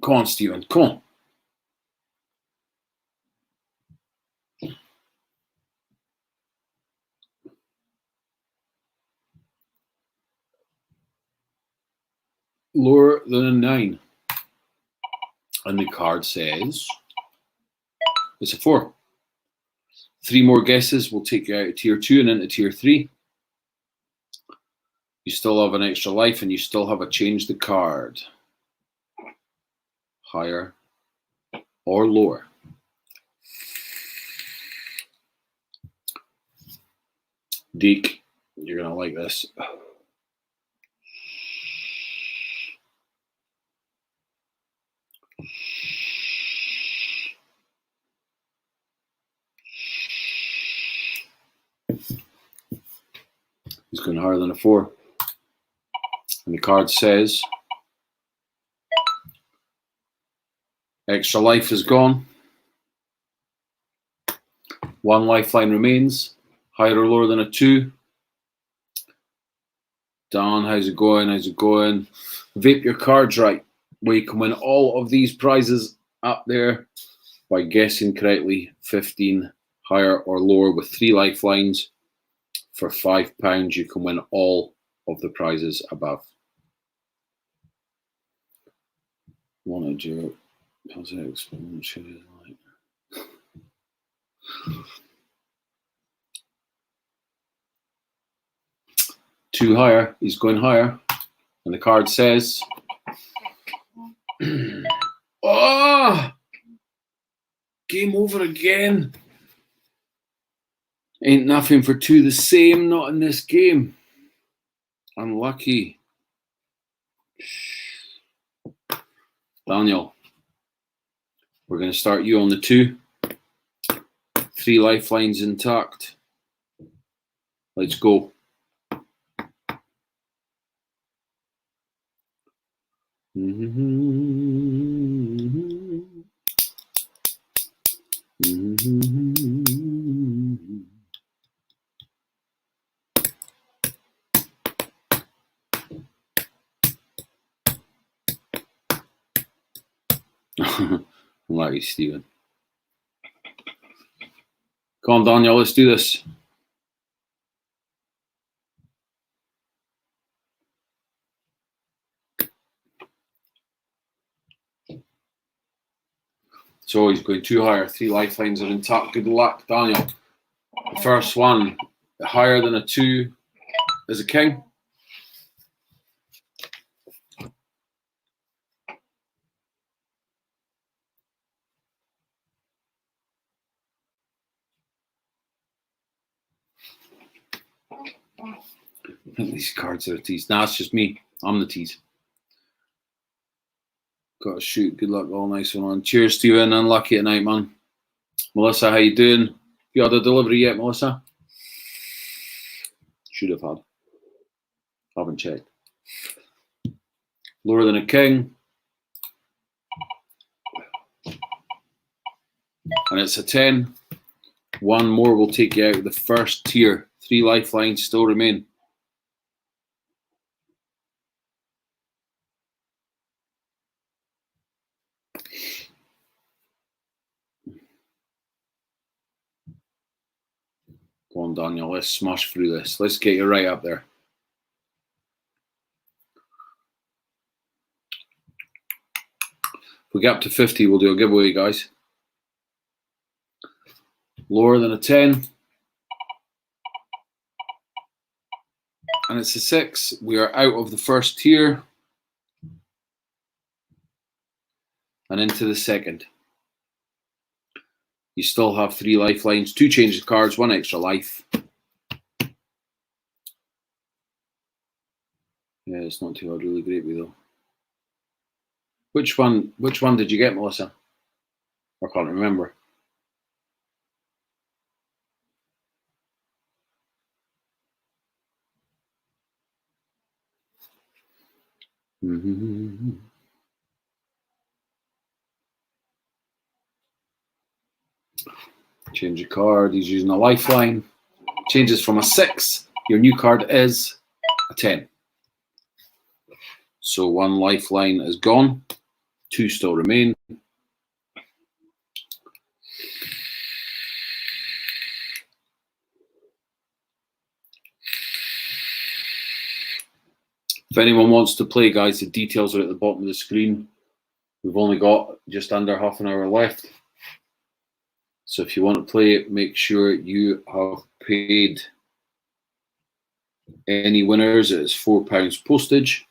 Come on, Stephen. Come on. Lower than a 9. And the card says it's a 4. 3 more guesses will take you out of tier 2 and into tier 3. You still have an extra life and you still have a change the card. Higher or lower. Deke, you're going to like this. He's going higher than a 4. And the card says extra life is gone. 1 lifeline remains. Higher or lower than a 2. Don, how's it going? How's it going? Vape your cards right, where you can win all of these prizes up there by guessing correctly. 15 higher or lower with 3 lifelines. For £5, you can win all of the prizes above. Wanted your positive explanation like. Two higher, he's going higher. And the card says, oh, game over again. Ain't nothing for 2 the same, not in this game. Unlucky. Daniel, we're going to start you on the 2. 3 lifelines intact. Let's go. Larry Steven. Come on, Daniel, let's do this. So he's going 2 higher, 3 lifelines are intact. Good luck, Daniel. First one, higher than a 2 is a king. I think these cards are a tease. Nah, it's just me. I'm the tease. Got to shoot. Good luck. All nice one on. Cheers, Steven. Unlucky tonight, man. Melissa, how you doing? You had a delivery yet, Melissa? Should have had. Haven't checked. Lower than a king. And it's a 10. 1 more will take you out of the first tier. 3 lifelines still remain. Go on, Daniel. Let's smash through this. Let's get you right up there. If we get up to 50, we'll do a giveaway, guys. Lower than a 10. And it's a 6. We are out of the first tier. And into the second. You still have 3 lifelines, 2 changes cards, 1 extra life. Yeah, it's not too hard, really great though. Which one did you get, Melissa? I can't remember. Change a card. He's using a lifeline. Changes from a 6. Your new card is a 10. So 1 lifeline is gone. 2 still remain. If anyone wants to play, guys, the details are at the bottom of the screen. We've only got just under half an hour left. So if you want to play it, make sure you have paid any winners. It's £4 postage.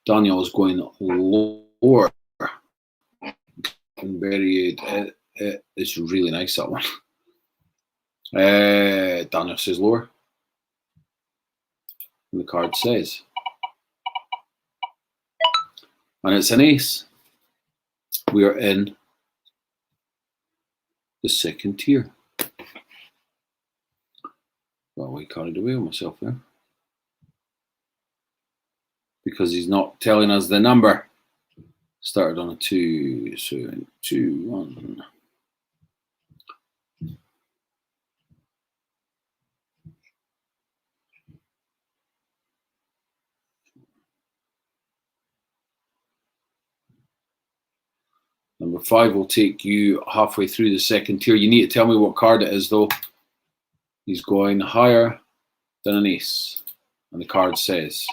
Daniel is going lower. It's really nice, that one. Daniel says lower. And the card says. And it's an ace. We are in the second tier. Well, I carried away with myself there. Because he's not telling us the number. Started on a 2, so 2, 1. Number 5 will take you halfway through the second tier. You need to tell me what card it is, though. He's going higher than an ace. And the card says.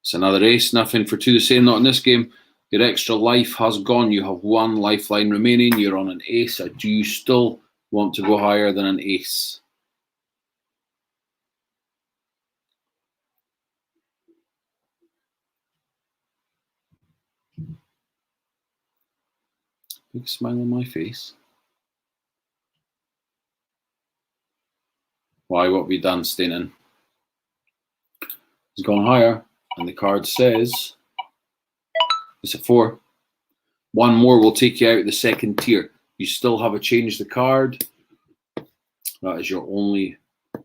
It's another ace. Nothing for 2 the same. Not in this game. Your extra life has gone. You have 1 lifeline remaining. You're on an ace. Do you still want to go higher than an ace? Big smile on my face. Why? What have we done, Staining? He's gone higher, and the card says it's a 4. 1 more will take you out the second tier. You still have a change the card. That is your only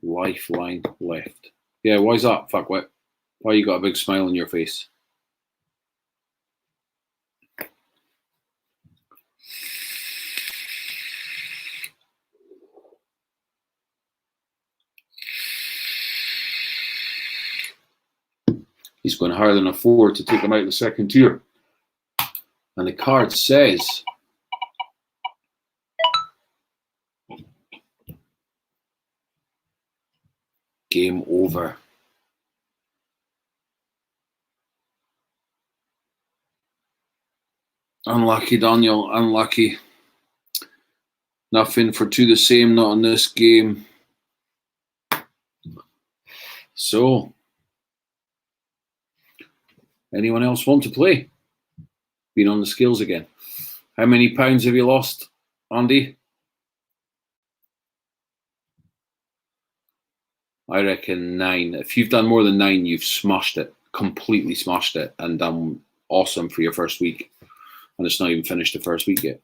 lifeline left. Yeah, why is that, fuckwit? Why you got a big smile on your face? He's going higher than a 4 to take him out of the second tier. And the card says game over. Unlucky, Daniel, unlucky. Nothing for 2 the same, not in this game. So, anyone else want to play? Been on the scales again. How many pounds have you lost, Andy? I reckon 9. If you've done more than 9, you've smashed it. Completely smashed it and done awesome for your first week. And it's not even finished the first week yet.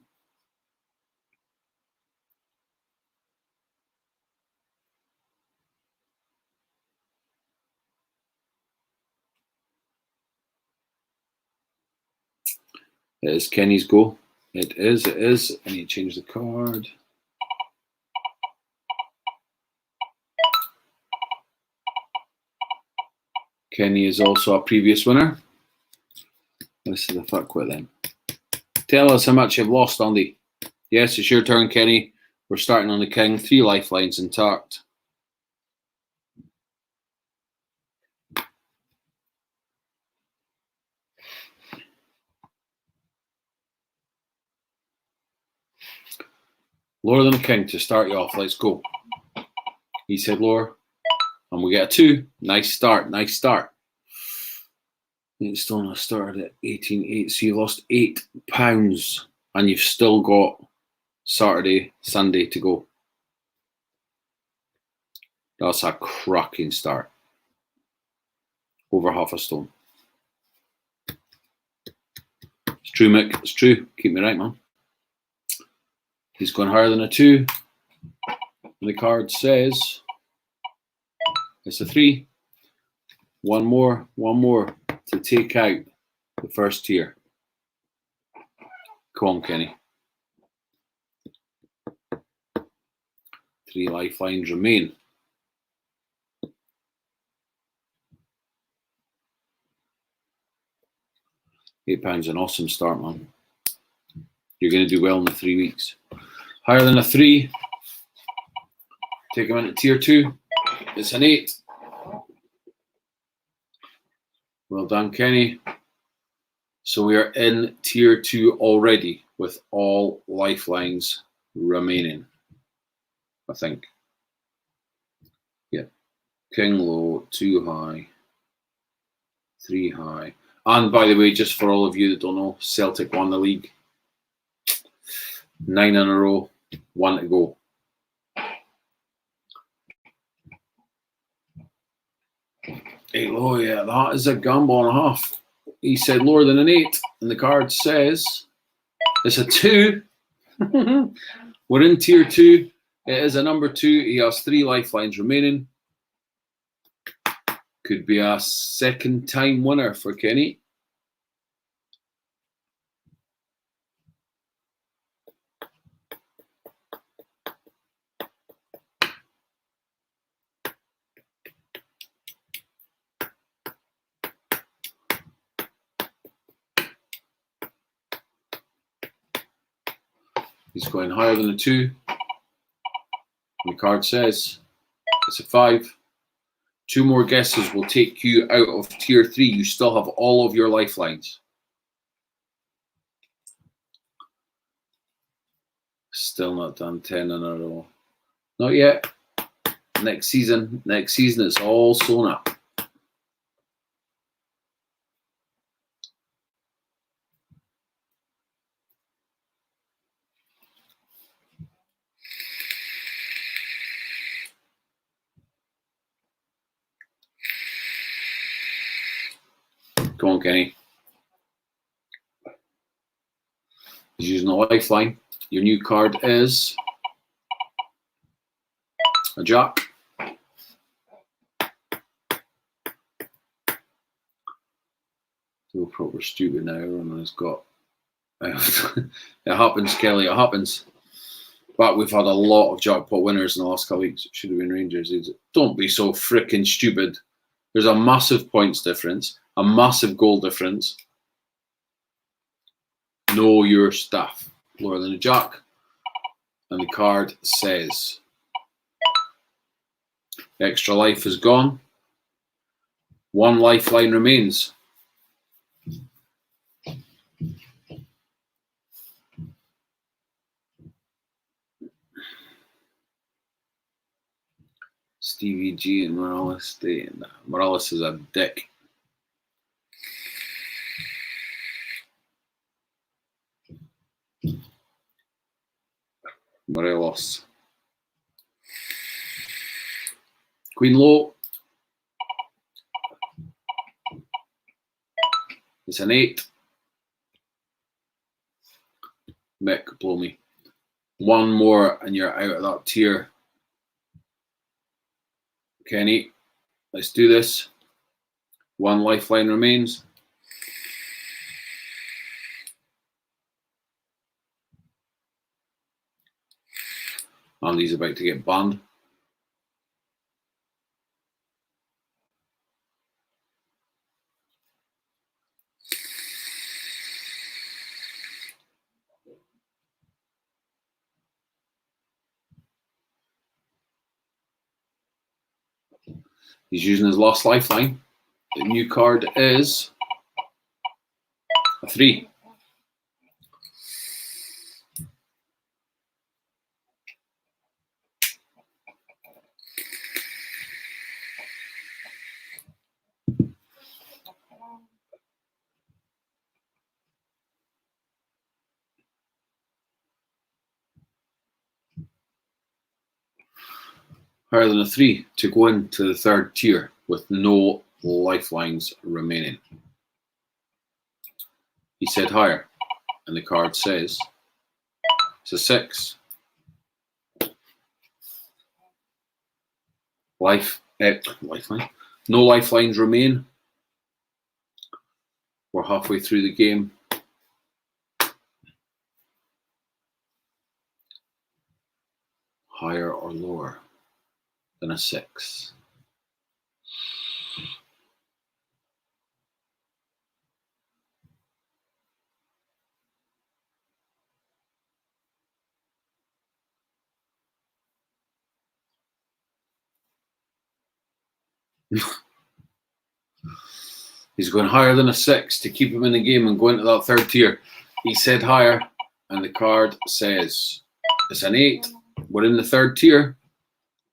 It is Kenny's go. It is. I need to change the card. Kenny is also a previous winner. This is the fuckwit then. Tell us how much you've lost, Andy. Yes, it's your turn, Kenny. We're starting on the king. 3 lifelines intact. Lower than a king to start you off. Let's go. He said lower. And we get a 2. Nice start. Nice start. It's still not started at 18.8. So you lost £8. And you've still got Saturday, Sunday to go. That's a cracking start. Over half a stone. It's true, Mick. It's true. Keep me right, man. He's going higher than a 2. And the card says it's a 3. One more to take out the first tier. Come on, Kenny. 3 lifelines remain. £8, an awesome start, man. You're going to do well in the 3 weeks. Higher than a 3. Take him into tier 2. It's an 8. Well done, Kenny. So we are in tier 2 already with all lifelines remaining, I think. Yeah. King low, 2 high, 3 high. And by the way, just for all of you that don't know, Celtic won the league. 9 in a row, 1 to go. Hey, low, yeah, that is a gamble and a half. He said lower than an 8, and the card says it's a 2. We're in tier 2. It is a number 2. He has 3 lifelines remaining. Could be a second time winner for Kenny. He's going higher than a 2. And the card says it's a 5. 2 more guesses will take you out of tier 3. You still have all of your lifelines. Still not done 10 in a row. Not yet. Next season it's all sewn up. Come on, Kenny. He's using a lifeline. Your new card is a jack. So proper stupid now. Everyone has got. It happens, Kelly. It happens. But we've had a lot of jackpot winners in the last couple of weeks. It should have been Rangers. Don't be so freaking stupid. There's a massive points difference, a massive goal difference. Know your stuff. Lower than a jack. And the card says extra life is gone. 1 lifeline remains. Stevie G and Morales staying. Morales is a dick. Morelos. Queen low. It's an 8. Mick, blow me. 1 more and you're out of that tier. Kenny, let's do this. 1 lifeline remains. Andy's about to get banned. He's using his lost lifeline. The new card is a 3. Higher than a 3 to go into the 3rd tier with no lifelines remaining. He said higher, and the card says it's a 6. Lifeline. No lifelines remain. We're halfway through the game. Higher or lower than a 6. He's going higher than a 6 to keep him in the game and go into that 3rd tier. He said higher, and the card says it's an 8. We're in the 3rd tier.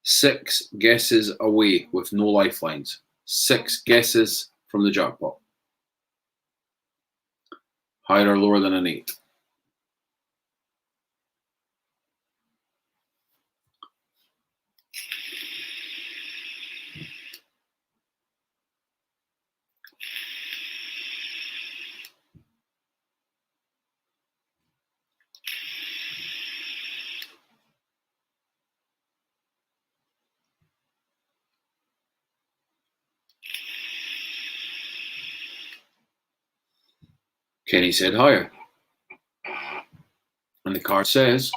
6 guesses away with no lifelines. 6 guesses from the jackpot. Higher or lower than an 8. Kenny said higher. And the card says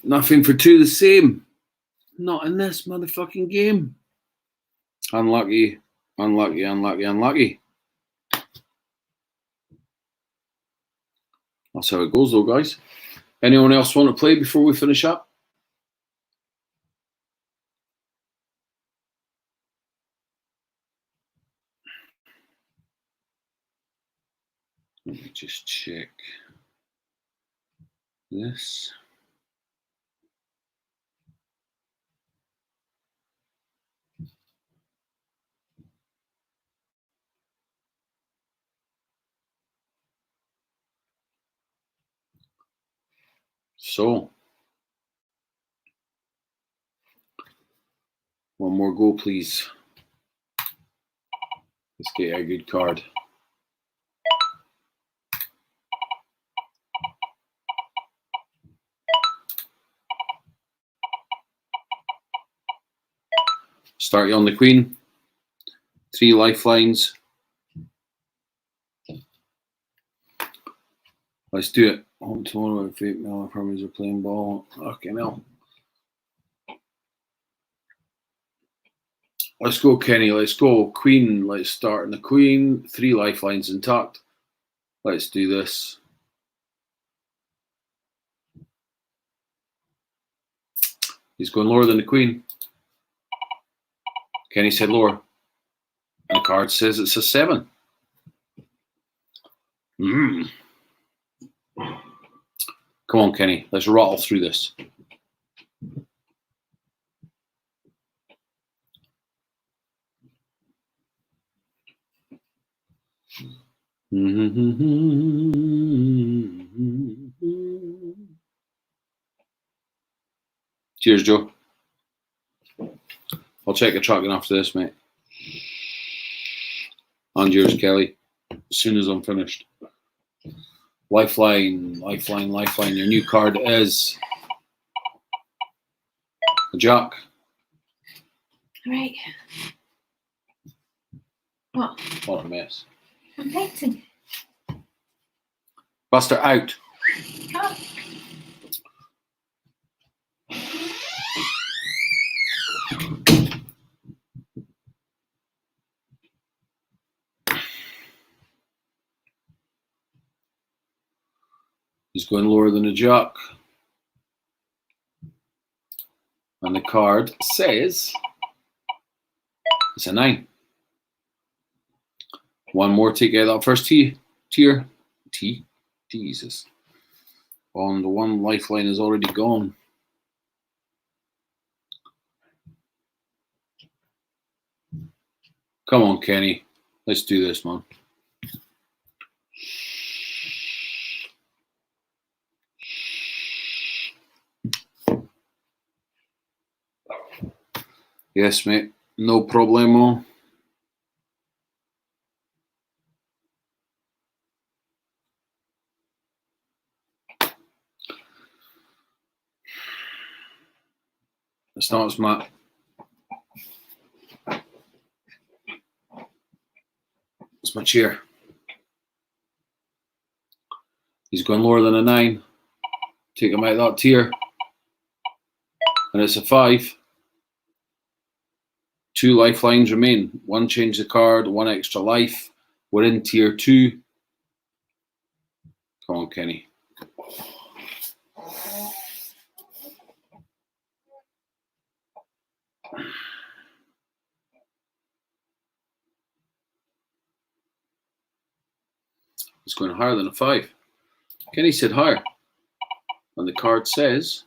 nothing for 2 the same. Not in this motherfucking game. Unlucky, unlucky, unlucky, unlucky. That's how it goes though, guys. Anyone else want to play before we finish up? Let me just check this. So, one more go, please. Let's get a good card. Start you on the queen. 3 lifelines. Let's do it. Home tomorrow with Vape Miller Farmers are playing ball. Okay, now. Let's go, Kenny. Let's go. Queen. Let's start on the queen. 3 lifelines intact. Let's do this. He's going lower than the queen. Kenny said lower. And the card says it's a 7. Come on, Kenny. Let's rattle through this. Cheers, Joe. I'll check your trucking after this, mate. And yours, Kelly. As soon as I'm finished. Lifeline, lifeline, lifeline. Your new card is a jack. All right. What? What a mess. I'm fixing. Buster out. Come. He's going lower than a jack. And the card says it's a 9. One more to get that first tier. Jesus. On the one lifeline is already gone. Come on, Kenny. Let's do this, man. Yes, mate. No problemo. It starts, Matt. It's my chair. He's going lower than a 9. Take him out of that tier. And it's a 5. 2 lifelines remain. 1 change the card, 1 extra life. We're in tier 2. Come on, Kenny. It's going higher than a 5. Kenny said higher. And the card says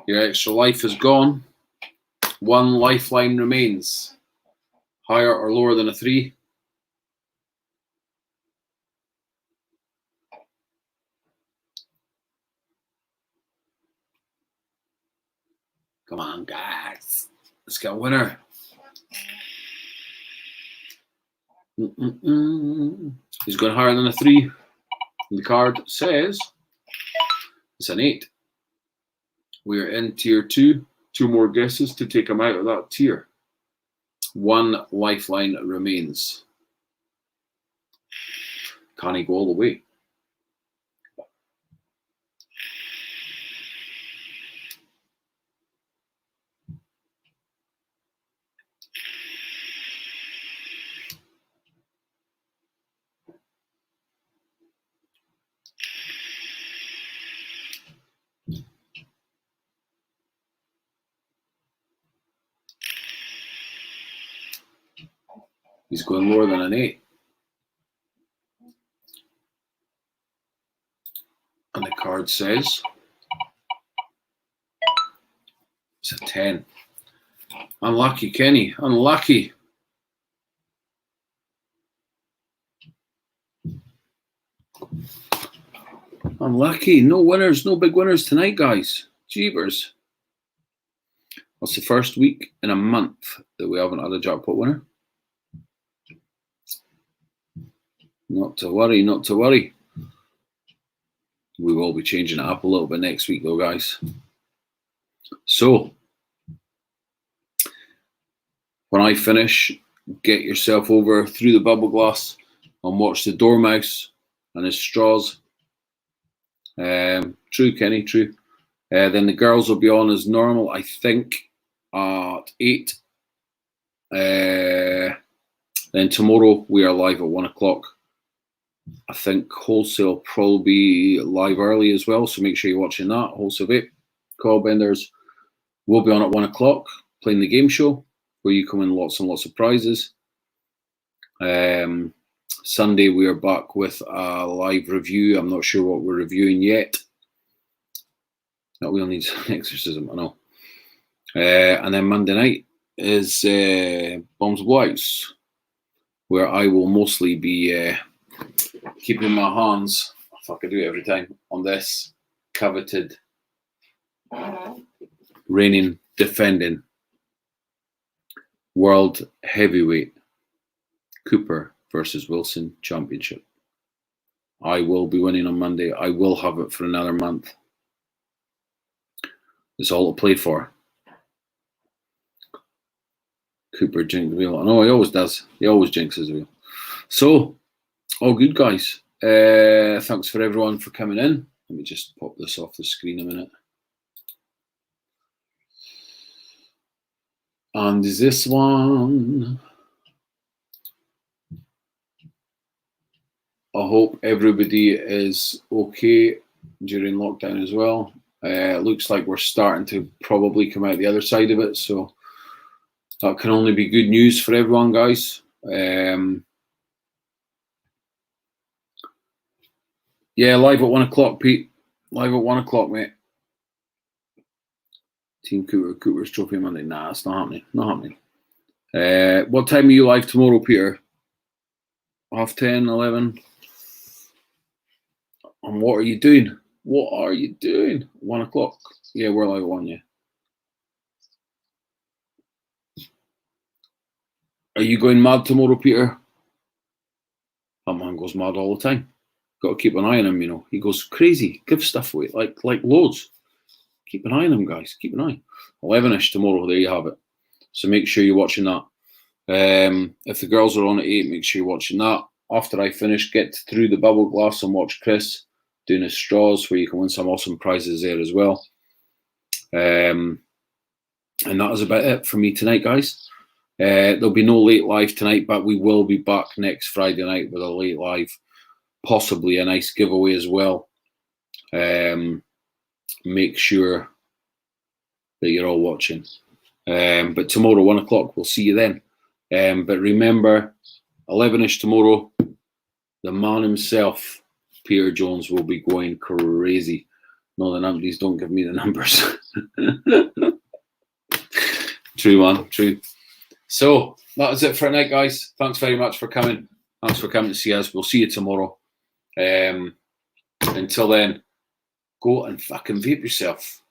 your extra life is gone. 1 lifeline remains. Higher or lower than a 3? Come on, guys. Let's get a winner. He's going higher than a 3. And the card says it's an 8. We are in tier 2. 2 more guesses to take him out of that tier. 1 lifeline remains. Can he go all the way? He's going lower than an 8. And the card says it's a 10. Unlucky, Kenny. Unlucky. Unlucky. No winners, no big winners tonight, guys. Jeebers. That's the first week in a month that we haven't had a jackpot winner. Not to worry, not to worry. We will be changing it up a little bit next week, though, guys. So, when I finish, get yourself over through the bubble glass and watch the Dormouse and his straws. True, Kenny, true. Then the girls will be on as normal, I think, at 8. Then tomorrow we are live at 1 o'clock. I think wholesale will probably be live early as well, so make sure you're watching that. Wholesale Vape, Coil Benders will be on at 1 o'clock playing the game show where you come in lots and lots of prizes. Sunday we are back with a live review. I'm not sure what we're reviewing yet. That wheel needs an exorcism, I know. And then Monday night is Bombs Blowouts, where I will mostly be keeping my hands, if I could do it every time, on this coveted, reigning, defending World Heavyweight Cooper versus Wilson Championship. I will be winning on Monday. I will have it for another month. It's all I played for. Cooper jinxed the wheel. I know he always does. He always jinxes the wheel. So, all good, guys. Thanks for everyone for coming in. Let me just pop this off the screen a minute. And is this one? I hope everybody is okay during lockdown as well. Looks like we're starting to probably come out the other side of it, so that can only be good news for everyone, guys. Yeah, live at 1 o'clock, Pete. Live at 1 o'clock, mate. Team Cooper's Trophy Monday. Nah, it's not happening. Not happening. What time are you live tomorrow, Peter? 10:30, 11. And what are you doing? What are you doing? 1 o'clock. Yeah, we're live at 1, yeah. Are you going mad tomorrow, Peter? That man goes mad all the time. Got to keep an eye on him, you know. He goes crazy, gives stuff away, like loads. Keep an eye on him, guys. Keep an eye. 11ish tomorrow, there you have it. So make sure you're watching that. If the girls are on at 8, make sure you're watching that. After I finish, get through the bubble glass and watch Chris doing his straws, where you can win some awesome prizes there as well. And that is about it for me tonight, guys. There'll be no late live tonight, but we will be back next Friday night with a late live, possibly a nice giveaway as well. Make sure that you're all watching. But tomorrow, 1 o'clock, we'll see you then. But remember, 11ish tomorrow, the man himself, Peter Jones, will be going crazy. No, the numbers, don't give me the numbers. True, man, true. So that is it for tonight, guys. Thanks very much for coming. Thanks for coming to see us. We'll see you tomorrow. Until then, go and fucking vape yourself.